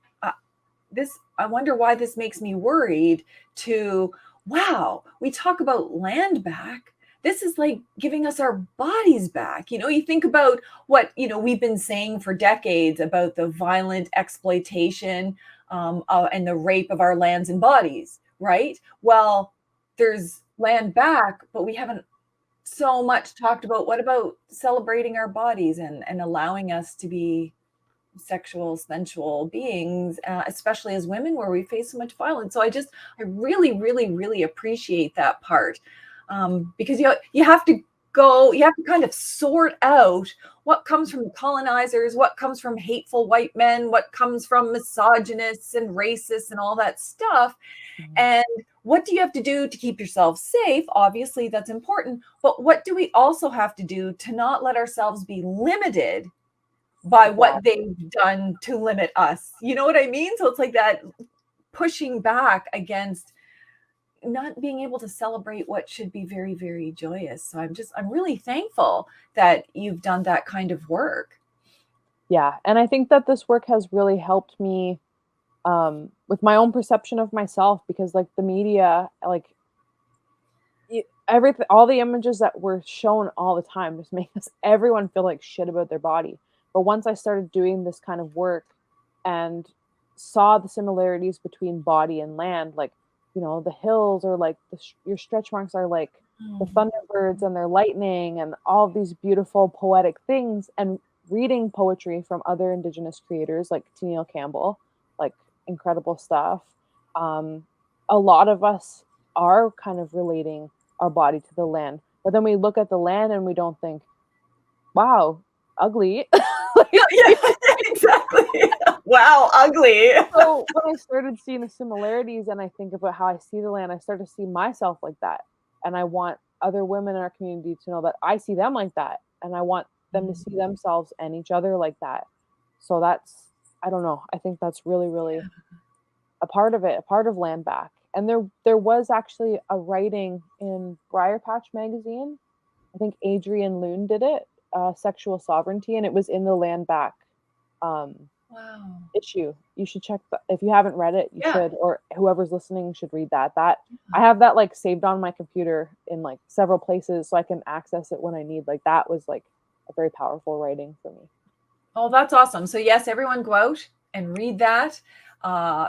this I wonder why this makes me worried," to, "Wow, we talk about land back. This is like giving us our bodies back." You think about what, we've been saying for decades about the violent exploitation, and the rape of our lands and bodies, right? Well, there's land back, but we haven't so much talked about what about celebrating our bodies and allowing us to be sexual, sensual beings, especially as women, where we face so much violence. So I really, really, really appreciate that part, because you have to you have to kind of sort out what comes from colonizers, what comes from hateful white men, what comes from misogynists and racists and all that stuff, Mhm. and what do you have to do to keep yourself safe? Obviously, that's important. But what do we also have to do to not let ourselves be limited by what Exactly. they've done to limit us? You know what I mean? So it's like that pushing back against not being able to celebrate what should be very, very joyous. So I'm really thankful that you've done that kind of work. Yeah. And I think that this work has really helped me with my own perception of myself, because like the media, like everything, all the images that were shown all the time just make everyone feel like shit about their body. But once I started doing this kind of work and saw the similarities between body and land, like, the hills are like your stretch marks are like the Mm. thunderbirds and their lightning and all of these beautiful poetic things, and reading poetry from other indigenous creators like Tennille Campbell, like incredible stuff. Um, a lot of us are kind of relating our body to the land. But then we look at the land and we don't think, wow, ugly. Yeah, yeah, exactly. Wow, ugly. So when I started seeing the similarities and I think about how I see the land, I start to see myself like that. And I want other women in our community to know that I see them like that. And I want them to see themselves and each other like that. So that's, I don't know. I think that's really, really a part of it, a part of Land Back. And there was actually a writing in Briar Patch magazine. I think Adrian Loon did it, Sexual Sovereignty, and it was in the Land Back um, Wow. issue. You should check that. If you haven't read it, you Yeah. should, or whoever's listening should read that. That I have that like saved on my computer in like several places so I can access it when I need. Like that was like a very powerful writing for me. Oh, that's awesome. So yes, everyone go out and read that.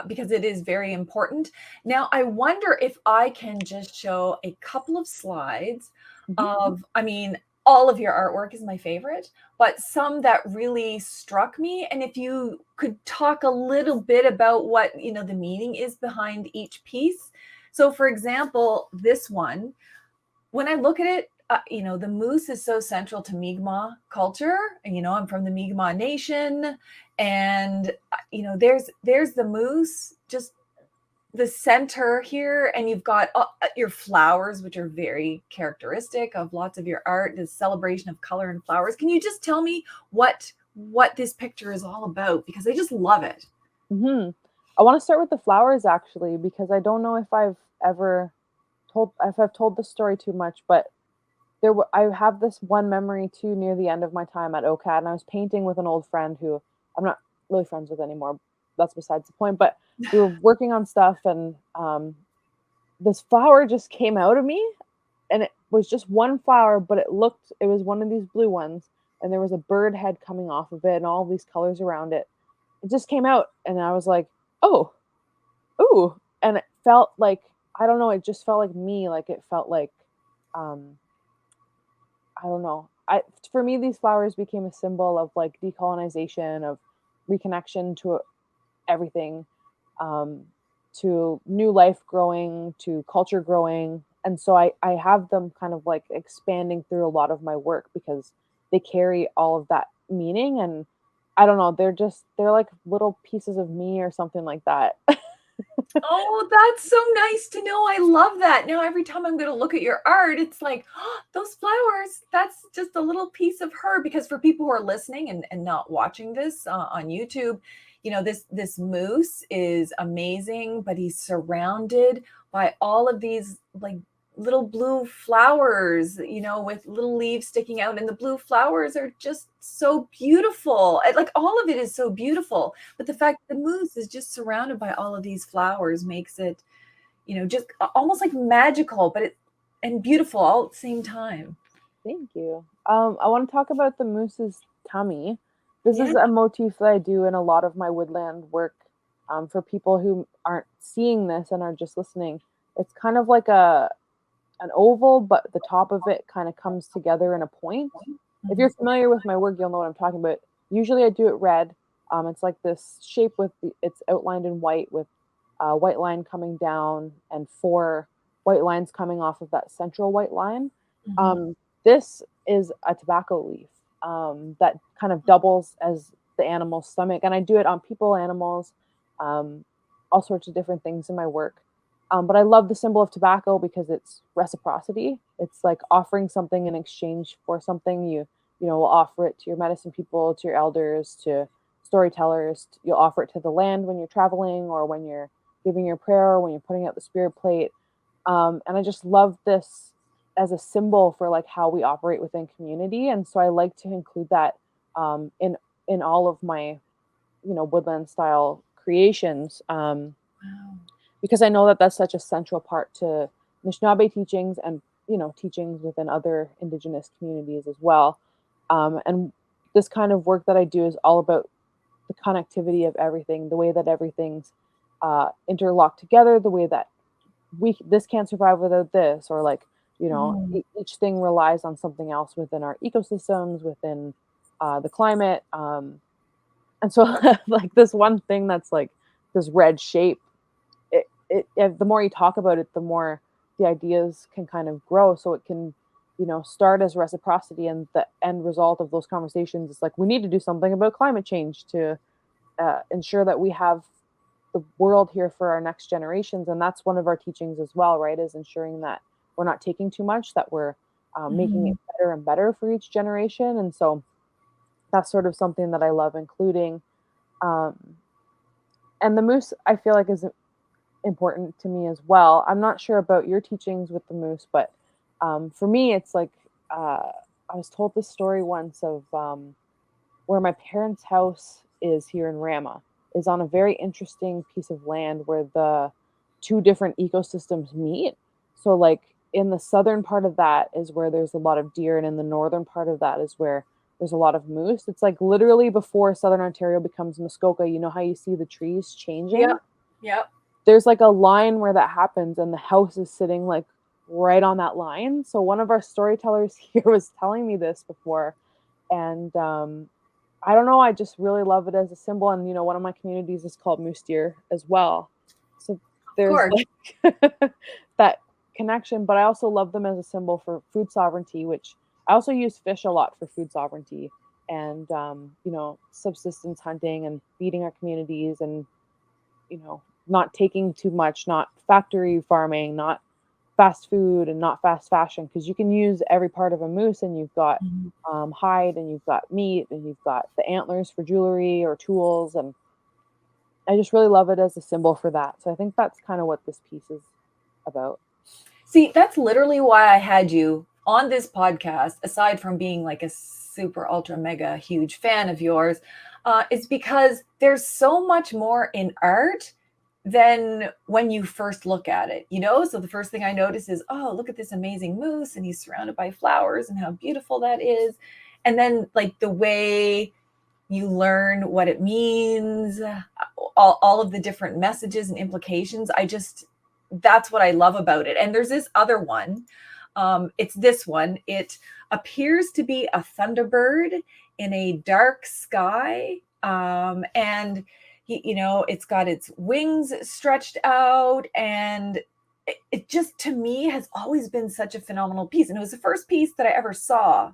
because it is very important. Now, I wonder if I can just show a couple of slides Mhm. of, I mean, all of your artwork is my favorite, but some that really struck me. And if you could talk a little bit about what, the meaning is behind each piece. So, for example, this one, when I look at it, the moose is so central to Mi'kmaq culture. And, I'm from the Mi'kmaq Nation, and there's the moose, just the center here, and you've got your flowers, which are very characteristic of lots of your art. The celebration of color and flowers. Can you just tell me what this picture is all about? Because I just love it. Mhm. I wanna start with the flowers actually, because I don't know if I've ever if I've told the story too much, but I have this one memory too near the end of my time at OCAD, and I was painting with an old friend who I'm not really friends with anymore. That's besides the point, but we were working on stuff and, this flower just came out of me, and it was just one flower, but it was one of these blue ones, and there was a bird head coming off of it and all these colors around it. It just came out, and I was like, "Oh, ooh," and it felt like I don't know, it just felt like me, like, it felt like, um, I don't know. For me, these flowers became a symbol of, like, decolonization, of reconnection to everything, um, to new life growing, to culture growing, and so I have them kind of, like, expanding through a lot of my work because they carry all of that meaning, and I don't know, they're like little pieces of me or something like that. Oh, that's so nice to know. I love that. Now, every time I'm going to look at your art, it's like, oh, those flowers, that's just a little piece of her. Because for people who are listening and not watching this on YouTube, this moose is amazing, but he's surrounded by all of these like little blue flowers, with little leaves sticking out. And the blue flowers are just so beautiful. Like all of it is so beautiful. But the fact that the moose is just surrounded by all of these flowers makes it, just almost like magical, but and beautiful all at the same time. Thank you. I want to talk about the moose's tummy. This Yeah. is a motif that I do in a lot of my woodland work. For people who aren't seeing this and are just listening, it's kind of like an oval, but the top of it kind of comes together in a point. If Mhm. you're familiar with my work, you'll know what I'm talking about. Usually, I do it red. It's like this shape it's outlined in white with a white line coming down and four white lines coming off of that central white line. Mhm. Um, this is a tobacco leaf that kind of doubles as the animal's stomach, and I do it on people, animals, um, all sorts of different things in my work. But I love the symbol of tobacco because it's reciprocity. It's like offering something in exchange for something. Will offer it to your medicine people, to your elders, to storytellers. You'll offer it to the land when you're traveling or when you're giving your prayer or when you're putting out the spirit plate. And I just love this as a symbol for like how we operate within community. And so I like to include that in all of my woodland style creations. Wow. Because I know that that's such a central part to Anishinaabe teachings and teachings within other Indigenous communities as well. And this kind of work that I do is all about the connectivity of everything, the way that everything's interlocked together, the way that this can't survive without this, or like Mm. each thing relies on something else within our ecosystems, within the climate. And so, like this one thing that's like this red shape the more you talk about it, the more the ideas can kind of grow. So it can, start as reciprocity, and the end result of those conversations is like we need to do something about climate change to ensure that we have the world here for our next generations. And that's one of our teachings as well, right? Is ensuring that we're not taking too much, that we're making it Mhm. better and better for each generation. And so that's sort of something that I love including. Um, and the moose, I feel like, is important to me as well. I'm not sure about your teachings with the moose, but for me, it's like I was told this story once of where my parents' house is here in Rama is on a very interesting piece of land where the two different ecosystems meet. So, like in the southern part of that is where there's a lot of deer, and in the northern part of that is where there's a lot of moose. It's like literally before Southern Ontario becomes Muskoka, you know how you see the trees changing? Yep. There's like a line where that happens, and the house is sitting like right on that line. So one of our storytellers here was telling me this before, and I don't know, I just really love it as a symbol. And one of my communities is called Moosedeer as well. So Of there's course. like that connection, but I also love them as a symbol for food sovereignty, which I also use fish a lot for food sovereignty and subsistence hunting and feeding our communities and not taking too much, not factory farming, not fast food and not fast fashion, because you can use every part of a moose and you've got Mhm. hide and you've got meat and you've got the antlers for jewelry or tools. And I just really love it as a symbol for that. So I think that's kind of what this piece is about. See, that's literally why I had you on this podcast, aside from being like a super ultra mega huge fan of yours, is because there's so much more in art than when you first look at it, So the first thing I notice is, oh, look at this amazing moose, and he's surrounded by flowers, and how beautiful that is. And then, like, the way you learn what it means, all of the different messages and implications. That's what I love about it. And there's this other one. It's this one. It appears to be a thunderbird in a dark sky. And it's got its wings stretched out, and it just, to me, has always been such a phenomenal piece. And it was the first piece that I ever saw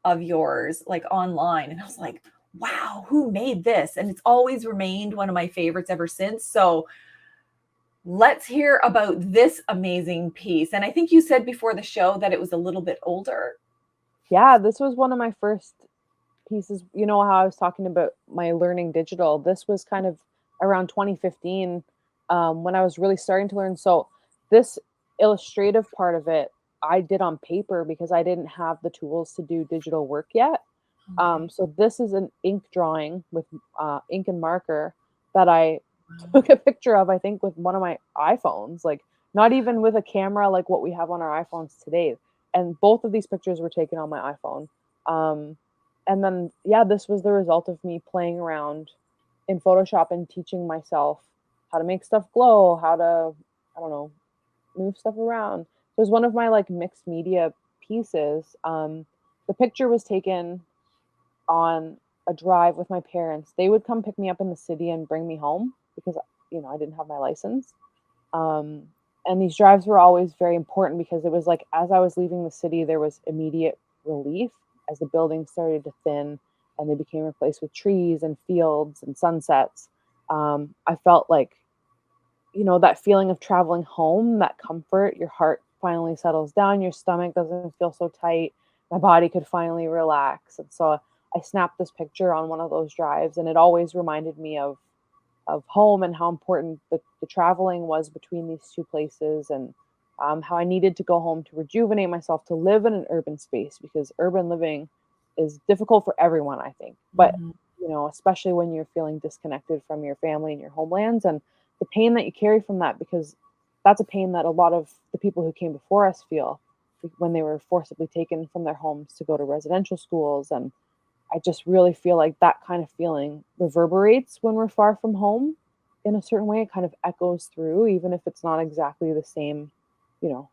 of yours, like, online. And I was like, wow, who made this? And it's always remained one of my favorites ever since. So let's hear about this amazing piece. And I think you said before the show that it was a little bit older. Yeah, this was one of my first pieces. You know how I was talking about my learning digital? This was kind of around 2015 when I was really starting to learn. So this illustrative part of it, I did on paper because I didn't have the tools to do digital work yet. Okay. So this is an ink drawing with ink and marker that I took a picture of, I think, with one of my iPhones, like not even with a camera like what we have on our iPhones today. And both of these pictures were taken on my iPhone. Um, and then, yeah, this was the result of me playing around in Photoshop and teaching myself how to make stuff glow, how to, I don't know, move stuff around. So it was one of my like mixed media pieces. The picture was taken on a drive with my parents. They would come pick me up in the city and bring me home because I didn't have my license. Um, and these drives were always very important because it was like as I was leaving the city, there was immediate relief as the buildings started to thin and they became replaced with trees and fields and sunsets. I felt like that feeling of traveling home, that comfort, your heart finally settles down, your stomach doesn't feel so tight, my body could finally relax. And so I snapped this picture on one of those drives, and it always reminded me of home and how important the traveling was between these two places, and how I needed to go home to rejuvenate myself, to live in an urban space, because urban living is difficult for everyone, I think. But Mhm. especially when you're feeling disconnected from your family and your homelands, and the pain that you carry from that, because that's a pain that a lot of the people who came before us feel when they were forcibly taken from their homes to go to residential schools. And I just really feel like that kind of feeling reverberates when we're far from home in a certain way. It kind of echoes through, even if it's not exactly the same, you know,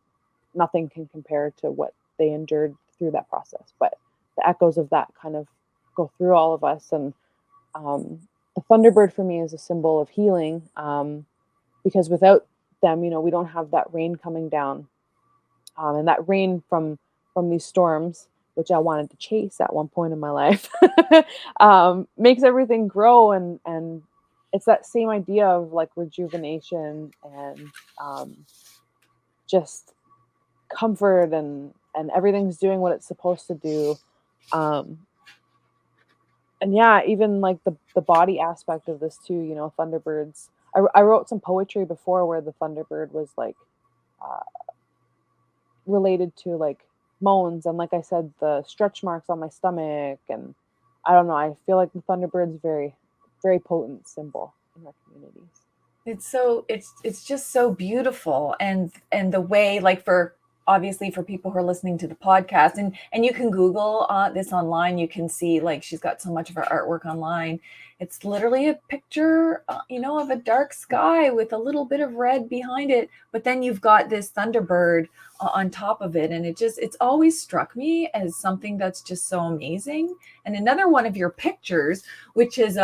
nothing can compare to what they endured through that process. But the echoes of that kind of go through all of us. And the Thunderbird for me is a symbol of healing, because without them, we don't have that rain coming down, and that rain from these storms, which I wanted to chase at one point in my life, makes everything grow, and it's that same idea of like rejuvenation and just comfort, and everything's doing what it's supposed to do. Um, and yeah, even like the body aspect of this too, thunderbirds. I wrote some poetry before where the thunderbird was like uh, related to like moans, and like I said, the stretch marks on my stomach, and I don't know, I feel like the thunderbird's very, very potent symbol in our communities. It's just so beautiful. And the way, like, for obviously for people who are listening to the podcast, and you can Google this online, you can see like she's got so much of her artwork online. It's literally a picture, of a dark sky with a little bit of red behind it, but then you've got this thunderbird on top of it, and it's always struck me as something that's just so amazing. And another one of your pictures, which is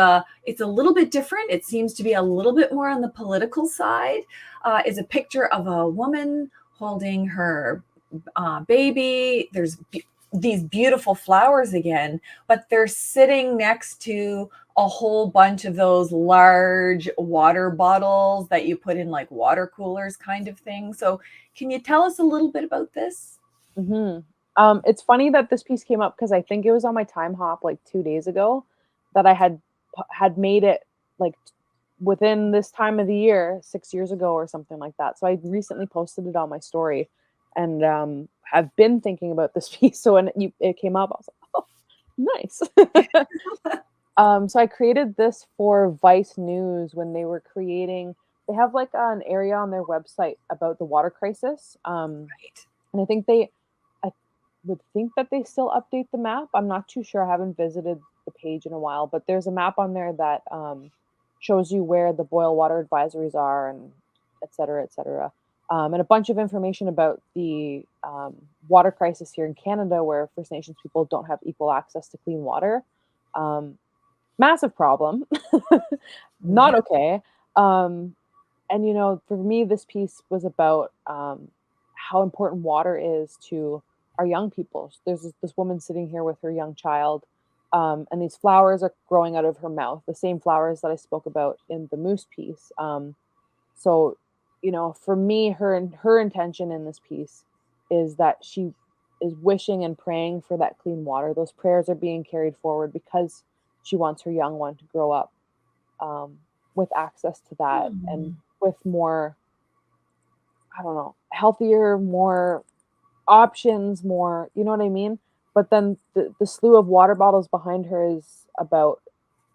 it's a little bit different. It seems to be a little bit more on the political side. Is a picture of a woman holding her baby. There's these beautiful flowers again, but they're sitting next to a whole bunch of those large water bottles that you put in like water coolers kind of thing. So can you tell us a little bit about this? It's funny that this piece came up because I think it was on my time hop like 2 days ago that I had made it like within this time of the year, 6 years ago or something like that. So I recently posted it on my story, and have been thinking about this piece. So when it came up, I was like, oh, nice. So I created this for Vice News when they were creating. They have like an area on their website about the water crisis, Right. and I would think that they still update the map. I'm not too sure. I haven't visited the page in a while, but there's a map on there that shows you where the boil water advisories are, and et cetera, et cetera. And a bunch of information about the water crisis here in Canada, where First Nations people don't have equal access to clean water. Massive problem. Not Yeah. okay. And for me, this piece was about how important water is to our young people. There's this woman sitting here with her young child, and these flowers are growing out of her mouth, the same flowers that I spoke about in the moose piece. So, for me, her intention in this piece is that she is wishing and praying for that clean water. Those prayers are being carried forward because she wants her young one to grow up with access to that, and with more, I don't know, healthier, more options, more, you know what I mean? But then the slew of water bottles behind her is about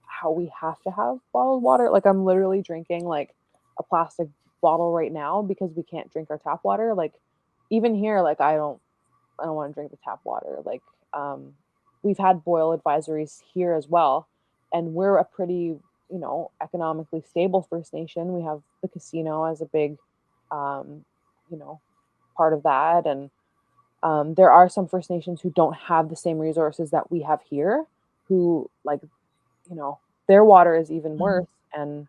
how we have to have bottled water. Like I'm literally drinking like a plastic bottle right now because we can't drink our tap water. Like even here, like I don't want to drink the tap water. Like we've had boil advisories here as well, and we're a pretty, economically stable First Nation. We have the casino as a big you know part of that, and there are some First Nations who don't have the same resources that we have here, who like, their water is even worse. And,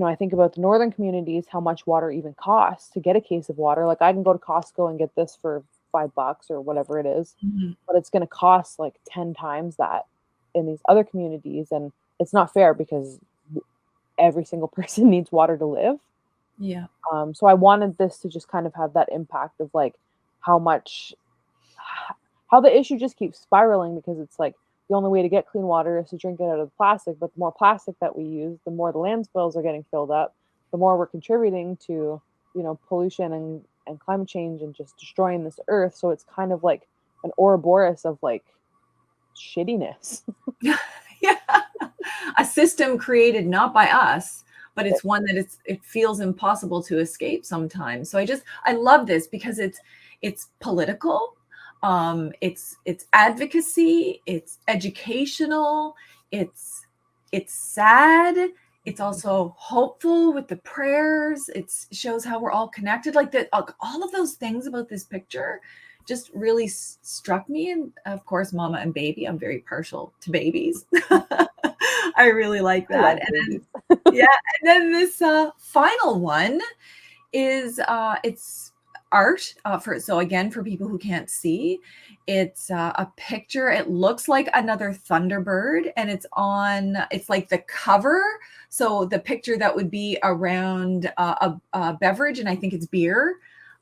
I think about the northern communities, how much water even costs to get a case of water. Like I can go to Costco and get this for $5 or whatever it is, but it's going to cost like 10 times that in these other communities. And it's not fair because every single person needs water to live. Yeah. So I wanted this to just kind of have that impact of like how the issue just keeps spiraling, because it's like the only way to get clean water is to drink it out of the plastic. But the more plastic that we use, the more the landfills are getting filled up, the more we're contributing to, pollution and climate change and just destroying this earth. So it's kind of like an Ouroboros of like shittiness. Yeah. A system created not by us, but it's one that it feels impossible to escape sometimes. So I love this because it's political, it's advocacy, it's educational, it's sad, it's also hopeful with the prayers. It shows how we're all connected. Like that, all of those things about this picture just really struck me. And of course, mama and baby, I'm very partial to babies. I really like that. And then, yeah, and then this final one is it's art for people who can't see. It's a picture. It looks like another Thunderbird, and it's like the cover. So the picture that would be around a beverage, and I think it's beer.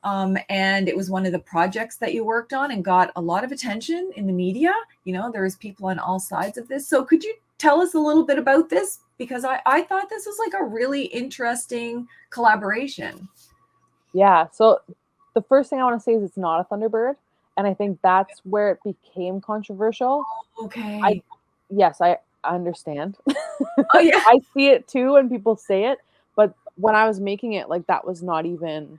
And it was one of the projects that you worked on and got a lot of attention in the media. There's people on all sides of this. So could you tell us a little bit about this? Because I thought this was like a really interesting collaboration. Yeah. So the first thing I want to say is it's not a Thunderbird. And I think that's where it became controversial. Okay. Yes, I understand. Oh, yeah. I see it too when people say it. But when I was making it, like that was not even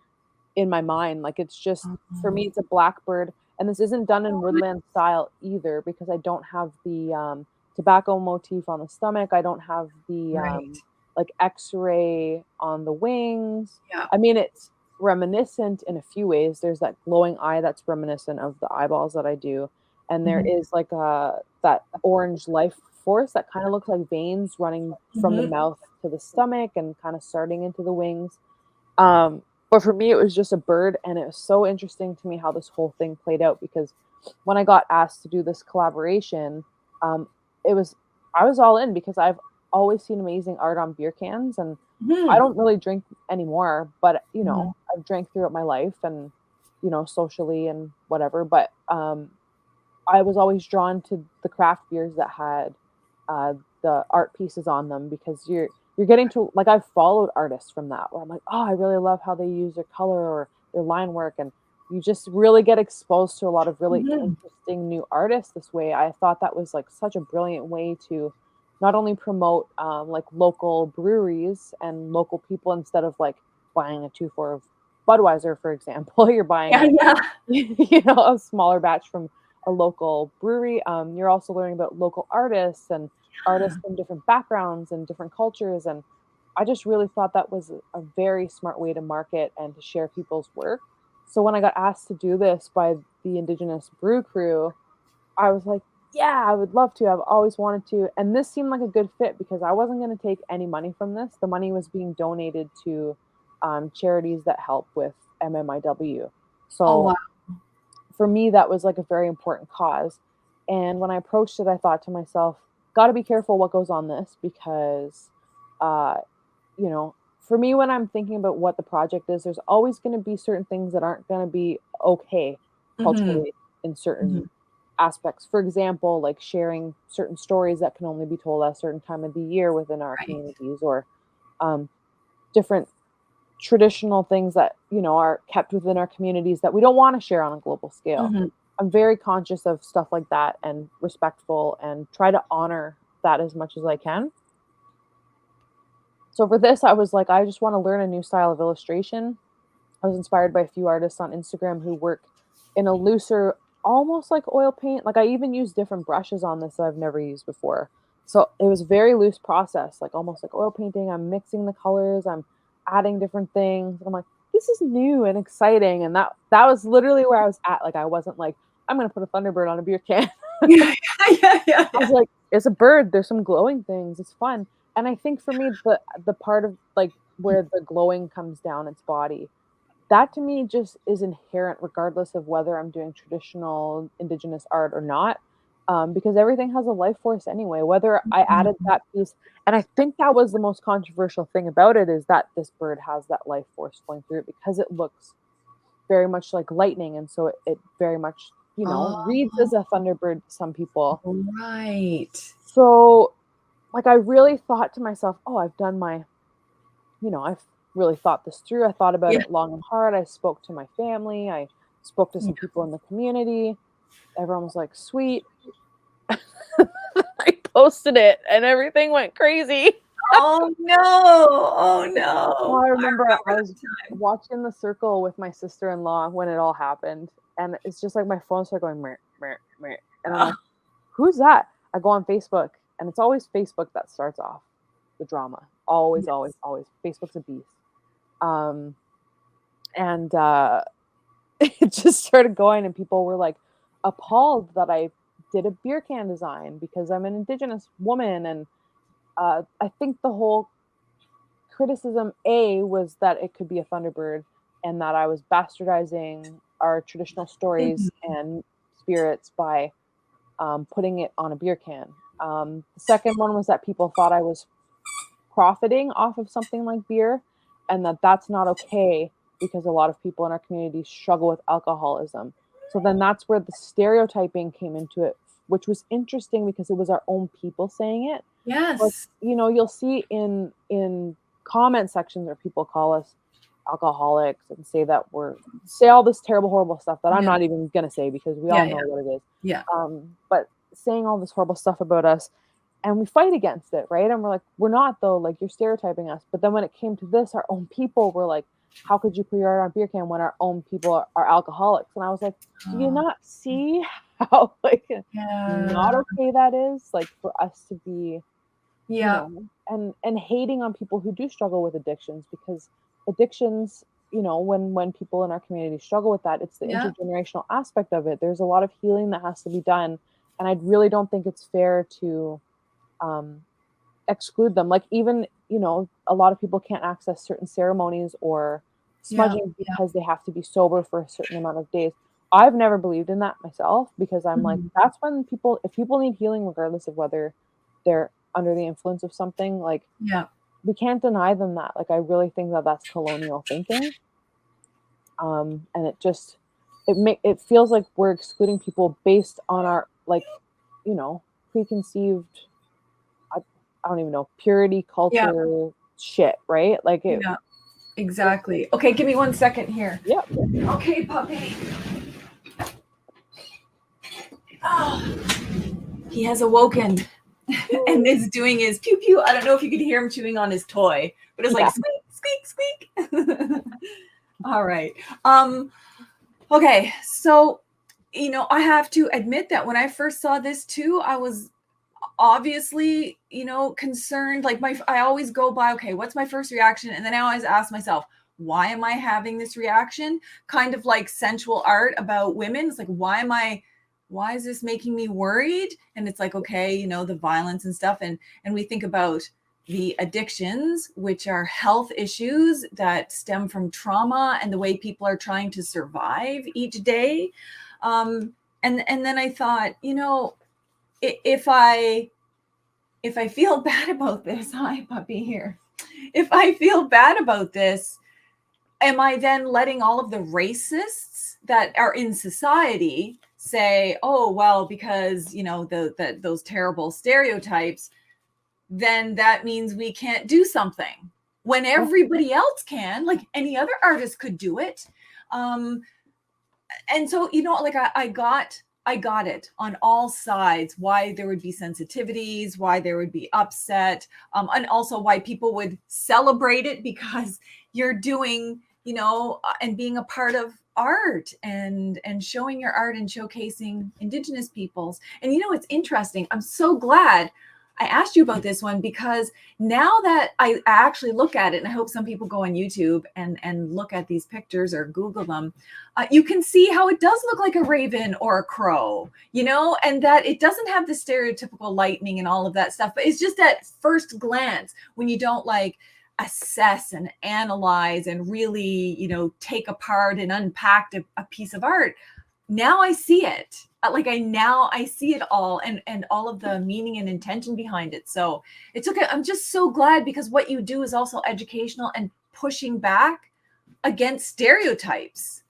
in my mind. Like it's just for me, Oh, it's a blackbird, and this isn't done in woodland style either because I don't have the tobacco motif on the stomach. I don't have the right. like X-ray on the wings. Yeah. I mean, it's reminiscent in a few ways. There's that glowing eye that's reminiscent of the eyeballs that I do, and there Mhm, is like a that orange life force that kind of looks like veins running from the mhm, mouth to the stomach and kind of starting into the wings. Um, but for me, it was just a bird, and it was so interesting to me how this whole thing played out because when I got asked to do this collaboration, um, it was I was all in because I've always seen amazing art on beer cans, and I mhm, don't really drink anymore, but mhm. I've drank throughout my life and socially and whatever. But I was always drawn to the craft beers that had uh, the art pieces on them because you're getting to like I've followed artists from that where I'm like, oh, I really love how they use their color or their line work, and you just really get exposed to a lot of really Mhm. interesting new artists this way. I thought that was like such a brilliant way to not only promote like local breweries and local people instead of like buying a 2-4 of Budweiser, for example. You're buying Yeah, a yeah. a smaller batch from a local brewery. You're also learning about local artists and artists from different backgrounds and different cultures. And I just really thought that was a very smart way to market and to share people's work. So when I got asked to do this by the Indigenous Brew Crew, I was like, yeah, I would love to. I've always wanted to. And this seemed like a good fit because I wasn't going to take any money from this. The money was being donated to charities that help with MMIW. Oh, wow. So for me, that was like a very important cause. And when I approached it, I thought to myself, got to be careful what goes on this because, uh, for me, when I'm thinking about what the project is, there's always going to be certain things that aren't going to be okay Mhm, culturally in mhm. certain aspects. For example, like sharing certain stories that can only be told at a certain time of the year within our Right. communities, or um, different traditional things that are kept within our communities that we don't want to share on a global scale. Mhm. I'm very conscious of stuff like that and respectful and try to honor that as much as I can. So for this, I was like, I just want to learn a new style of illustration. I was inspired by a few artists on Instagram who work in a looser, almost like oil paint. Like I even use different brushes on this that I've never used before. So it was a very loose process, like almost like oil painting. I'm mixing the colors, I'm adding different things. I'm like, this is new and exciting. And that was literally where I was at. Like I wasn't like, I'm gonna put a Thunderbird on a beer can. Yeah, yeah, yeah, I was yeah. like, it's a bird. There's some glowing things. It's fun. And I think for me, the part of like where the glowing comes down its body, that to me just is inherent regardless of whether I'm doing traditional indigenous art or not. Because everything has a life force anyway, whether I added Mhm. that piece. And I think that was the most controversial thing about it is that this bird has that life force flowing through it because it looks very much like lightning. And so it very much, reads Oh, as a thunderbird to some people. right. So like I really thought to myself, oh, I've really thought this through. I thought about Yeah, it long and hard. I spoke to my family. I spoke to yeah. some people in the community. Everyone was like, sweet. I posted it and everything went crazy. Oh, no. Oh, Oh, no. I I remember I remember was that time. watching The Circle with my sister-in-law when it all happened. And it's just like my phone started going, meh, meh, meh. And I'm Oh, like, who's that? I go on Facebook and it's always Facebook that starts off the drama. Always, always, yes. always. Facebook's a beast. Um, and it just started going and people were like appalled that I did a beer can design because I'm an indigenous woman. And I think the whole criticism was that it could be a thunderbird and that I was bastardizing our traditional stories Mhm. and spirits by putting it on a beer can. The second one was that people thought I was profiting off of something like beer and that that's not okay because a lot of people in our community struggle with alcoholism. So then that's where the stereotyping came into it, which was interesting because it was our own people saying it. Like, Yes. you'll see in comment sections where people call us alcoholics and say that we're say all this terrible, horrible stuff that I'm Yeah, not even gonna say because we yeah, all yeah, know what it is. yeah. But saying all this horrible stuff about us and we fight against it, right? And we're like, we're not though, like you're stereotyping us. But then when it came to this, our own people were like, how could you put your art on a beer can when our own people are alcoholics? And I was like, do you not see how like not okay that is? Like for us to be, you know, and hating on people who do struggle with addictions, because addictions, you know, when people in our community struggle with that, it's the intergenerational aspect of it. There's a lot of healing that has to be done, and I really don't think it's fair to exclude them. Like, even, you know, a lot of people can't access certain ceremonies or smudging because they have to be sober for a certain amount of days. I've never believed in that myself, because I'm like, that's when people, if people need healing, regardless of whether they're under the influence of something, like, we can't deny them that. Like, I really think that that's colonial thinking. And it just, it feels like we're excluding people based on our, like, you know, preconceived, I don't even know, purity culture shit, right? Like it. Yeah, exactly. Okay, give me 1 second here. Yeah. Okay, puppy. Oh, he has awoken and is doing his pew pew. I don't know if you could hear him chewing on his toy, but it's like squeak, squeak, squeak. All right. Okay, so, you know, I have to admit that when I first saw this too, I was obviously, you know, concerned. Like, I always go by, okay, what's my first reaction? And then I always ask myself, why am I having this reaction? Kind of like sensual art about women. It's like, why is this making me worried? And it's like, okay, you know, the violence and stuff. And we think about the addictions, which are health issues that stem from trauma and the way people are trying to survive each day. And then I thought, you know, if I feel bad about this, hi puppy here. If I feel bad about this, am I then letting all of the racists that are in society say, oh, well, because, you know, those terrible stereotypes, then that means we can't do something when everybody else can, like any other artist could do it. And so, you know, like I got it on all sides, why there would be sensitivities, why there would be upset, and also why people would celebrate it because you're doing, you know, and being a part of art and showing your art and showcasing Indigenous peoples. And, you know, it's interesting. I'm so glad I asked you about this one, because now that I actually look at it, and I hope some people go on YouTube and look at these pictures or Google them, you can see how it does look like a raven or a crow, you know, and that it doesn't have the stereotypical lightning and all of that stuff. But it's just at first glance, when you don't like assess and analyze and really, you know, take apart and unpack a piece of art. Now I see it. Like I see it all, and all of the meaning and intention behind it. So it's okay. I'm just so glad, because what you do is also educational and pushing back against stereotypes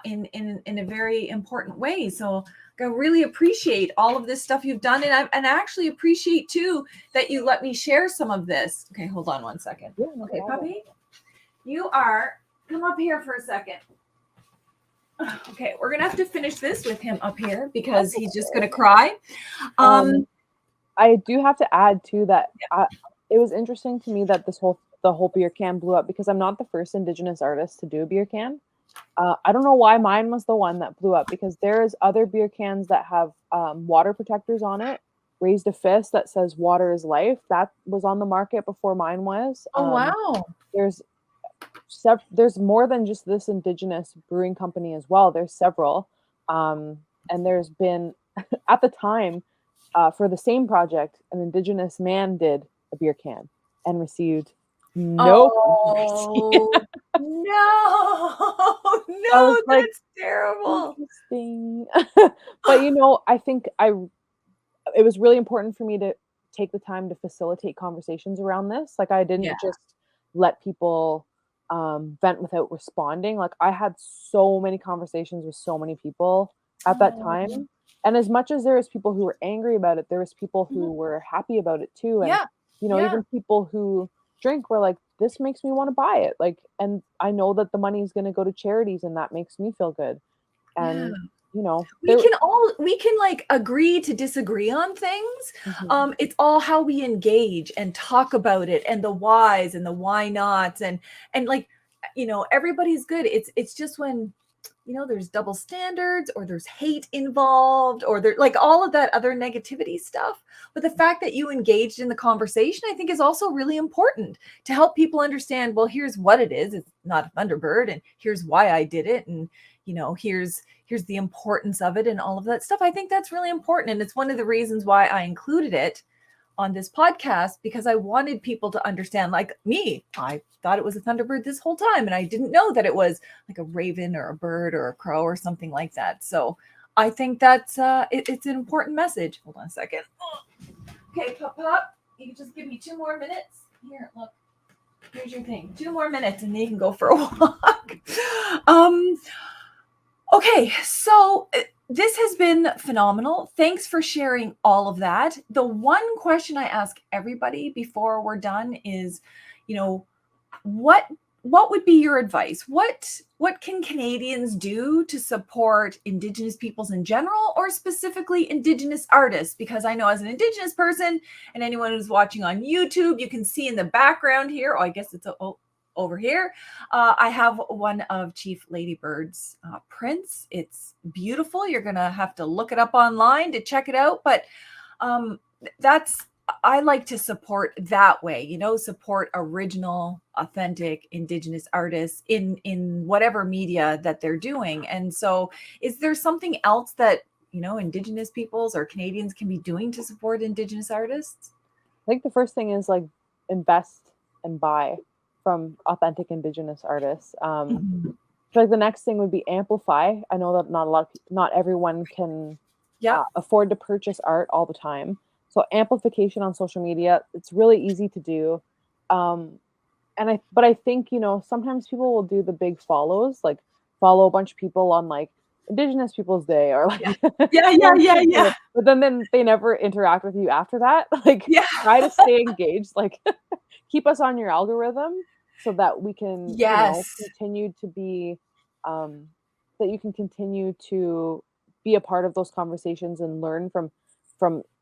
in a very important way. So I really appreciate all of this stuff you've done, and I actually appreciate too that you let me share some of this. Okay, hold on 1 second. Okay, puppy, come up here for a second. Okay, we're gonna have to finish this with him up here because he's just gonna cry. I do have to add too that it was interesting to me that the whole beer can blew up, because I'm not the first Indigenous artist to do a beer can. I don't know why mine was the one that blew up, because there's other beer cans that have water protectors on it. Raised a fist that says "Water is life." That was on the market before mine was. Oh wow! There's more than just this Indigenous brewing company as well. There's several, and there's been at the time for the same project, an Indigenous man did a beer can and received no controversy. No, that's terrible. Interesting. But you know, I think it was really important for me to take the time to facilitate conversations around this. Like, I didn't just let people vent without responding. Like, I had so many conversations with so many people at that time. And as much as there was people who were angry about it, there was people who were happy about it too. And, you know, even people who drink were like, this makes me want to buy it. Like, and I know that the money is going to go to charities, and that makes me feel good. And, you know, we can like agree to disagree on things. It's all how we engage and talk about it, and the whys and the why nots, and like, everybody's good. It's just when, there's double standards or there's hate involved or there like all of that other negativity stuff. But the fact that you engaged in the conversation, I think is also really important to help people understand, well, here's what it is. It's not a Thunderbird and here's why I did it. And, here's the importance of it and all of that stuff. I think that's really important. And it's one of the reasons why I included it on this podcast, because I wanted people to understand, like me, I thought it was a Thunderbird this whole time. And I didn't know that it was like a raven or a bird or a crow or something like that. So I think that's it's an important message. Hold on a second. Okay, Pop, you can just give me 2 more minutes. Here, look. Here's your thing. 2 more minutes and then you can go for a walk. Okay, so this has been phenomenal. Thanks for sharing all of that. The one question I ask everybody before we're done is, what would be your advice? What can Canadians do to support Indigenous peoples in general, or specifically Indigenous artists? Because I know as an Indigenous person, and anyone who's watching on YouTube, you can see in the background here, I guess it's over here, I have one of Chief Ladybird's prints. It's beautiful. You're gonna have to look it up online to check it out, but I like to support that way, support original, authentic Indigenous artists in whatever media that they're doing. And so is there something else that, Indigenous peoples or Canadians can be doing to support Indigenous artists? I think the first thing is like invest and buy from authentic Indigenous artists. Mhm. So like the next thing would be amplify. I know that not everyone can Yeah. afford to purchase art all the time. So amplification on social media, it's really easy to do. But I think, sometimes people will do the big follows, like follow a bunch of people on like Indigenous Peoples Day or like, Yeah. but then they never interact with you after that. Like Yeah. try to stay engaged, like keep us on your algorithm so that we can, Yes. continue to be, that you can continue to be a part of those conversations and learn from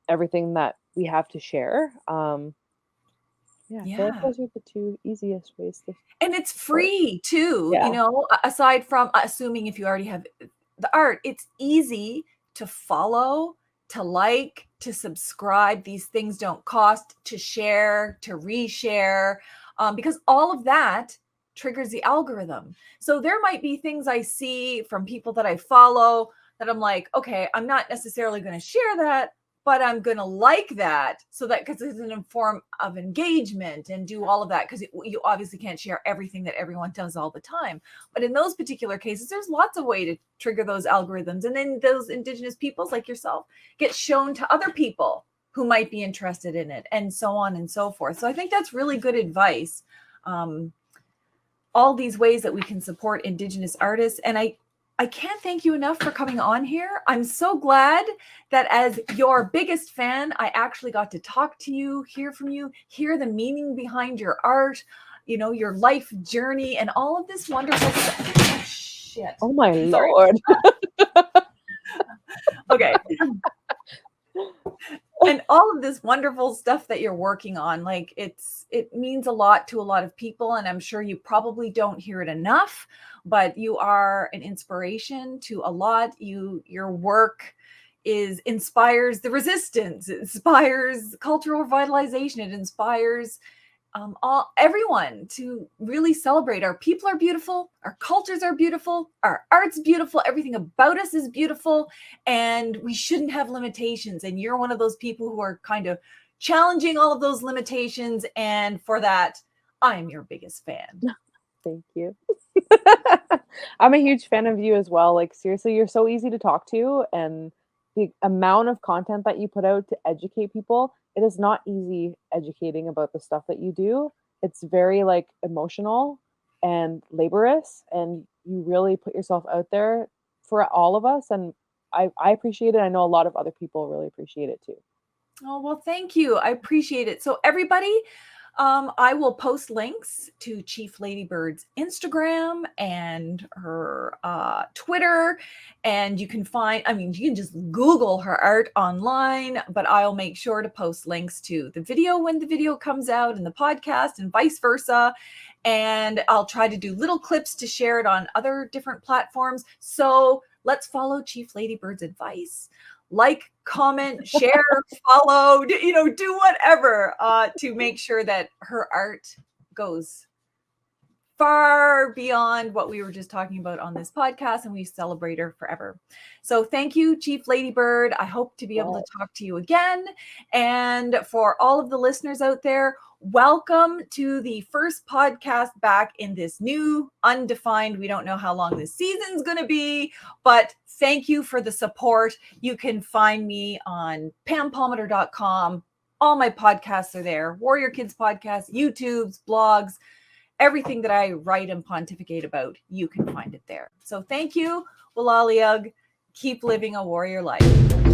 everything that we have to share. Yeah, I feel like Yeah. those are the 2 easiest ways to And it's support. free too, Yeah. aside from assuming if you already have the art, it's easy to follow, to like, to subscribe. These things don't cost, to share, to reshare, because all of that triggers the algorithm. So there might be things I see from people that I follow that I'm like, okay, I'm not necessarily going to share that, but I'm going to like that, so that, because it's an form of engagement and do all of that, because you obviously can't share everything that everyone does all the time. But in those particular cases, there's lots of way to trigger those algorithms. And then those Indigenous peoples like yourself get shown to other people who might be interested in it, and so on and so forth. So I think that's really good advice. All these ways that we can support Indigenous artists. And I can't thank you enough for coming on here. I'm so glad that as your biggest fan, I actually got to talk to you, hear from you, hear the meaning behind your art, your life journey, and all of this wonderful stuff. Oh, shit. Oh my Sorry. Lord. Okay. And all of this wonderful stuff that you're working on, like it means a lot to a lot of people, and I'm sure you probably don't hear it enough, but you are an inspiration to a lot. Your work inspires the resistance, it inspires cultural revitalization, it inspires everyone to really celebrate. Our people are beautiful, our cultures are beautiful, our art's beautiful, everything about us is beautiful, and we shouldn't have limitations. And you're one of those people who are kind of challenging all of those limitations, and for that, I'm your biggest fan. Thank you. I'm a huge fan of you as well. Like seriously, you're so easy to talk to, and the amount of content that you put out to educate people, it is not easy educating about the stuff that you do. It's very like emotional and laborious, and you really put yourself out there for all of us, and I appreciate it. I know a lot of other people really appreciate it too. Oh, well, thank you. I appreciate it. So everybody, I will post links to Chief Ladybird's Instagram and her Twitter, and you can find, you can just Google her art online, but I'll make sure to post links to the video when the video comes out and the podcast and vice versa. And I'll try to do little clips to share it on other different platforms. So let's follow Chief Ladybird's advice. Like, comment, share, follow, do whatever to make sure that her art goes far beyond what we were just talking about on this podcast, and we celebrate her forever. So thank you, Chief Ladybird. I hope to be able to talk to you again. And for all of the listeners out there, welcome to the first podcast back in this new undefined, we don't know how long this season's going to be, but thank you for the support. You can find me on pampalmater.com. All my podcasts are there. Warrior Kids Podcast, YouTube's, blogs, everything that I write and pontificate about, you can find it there. So thank you. Walaliag. Keep living a warrior life.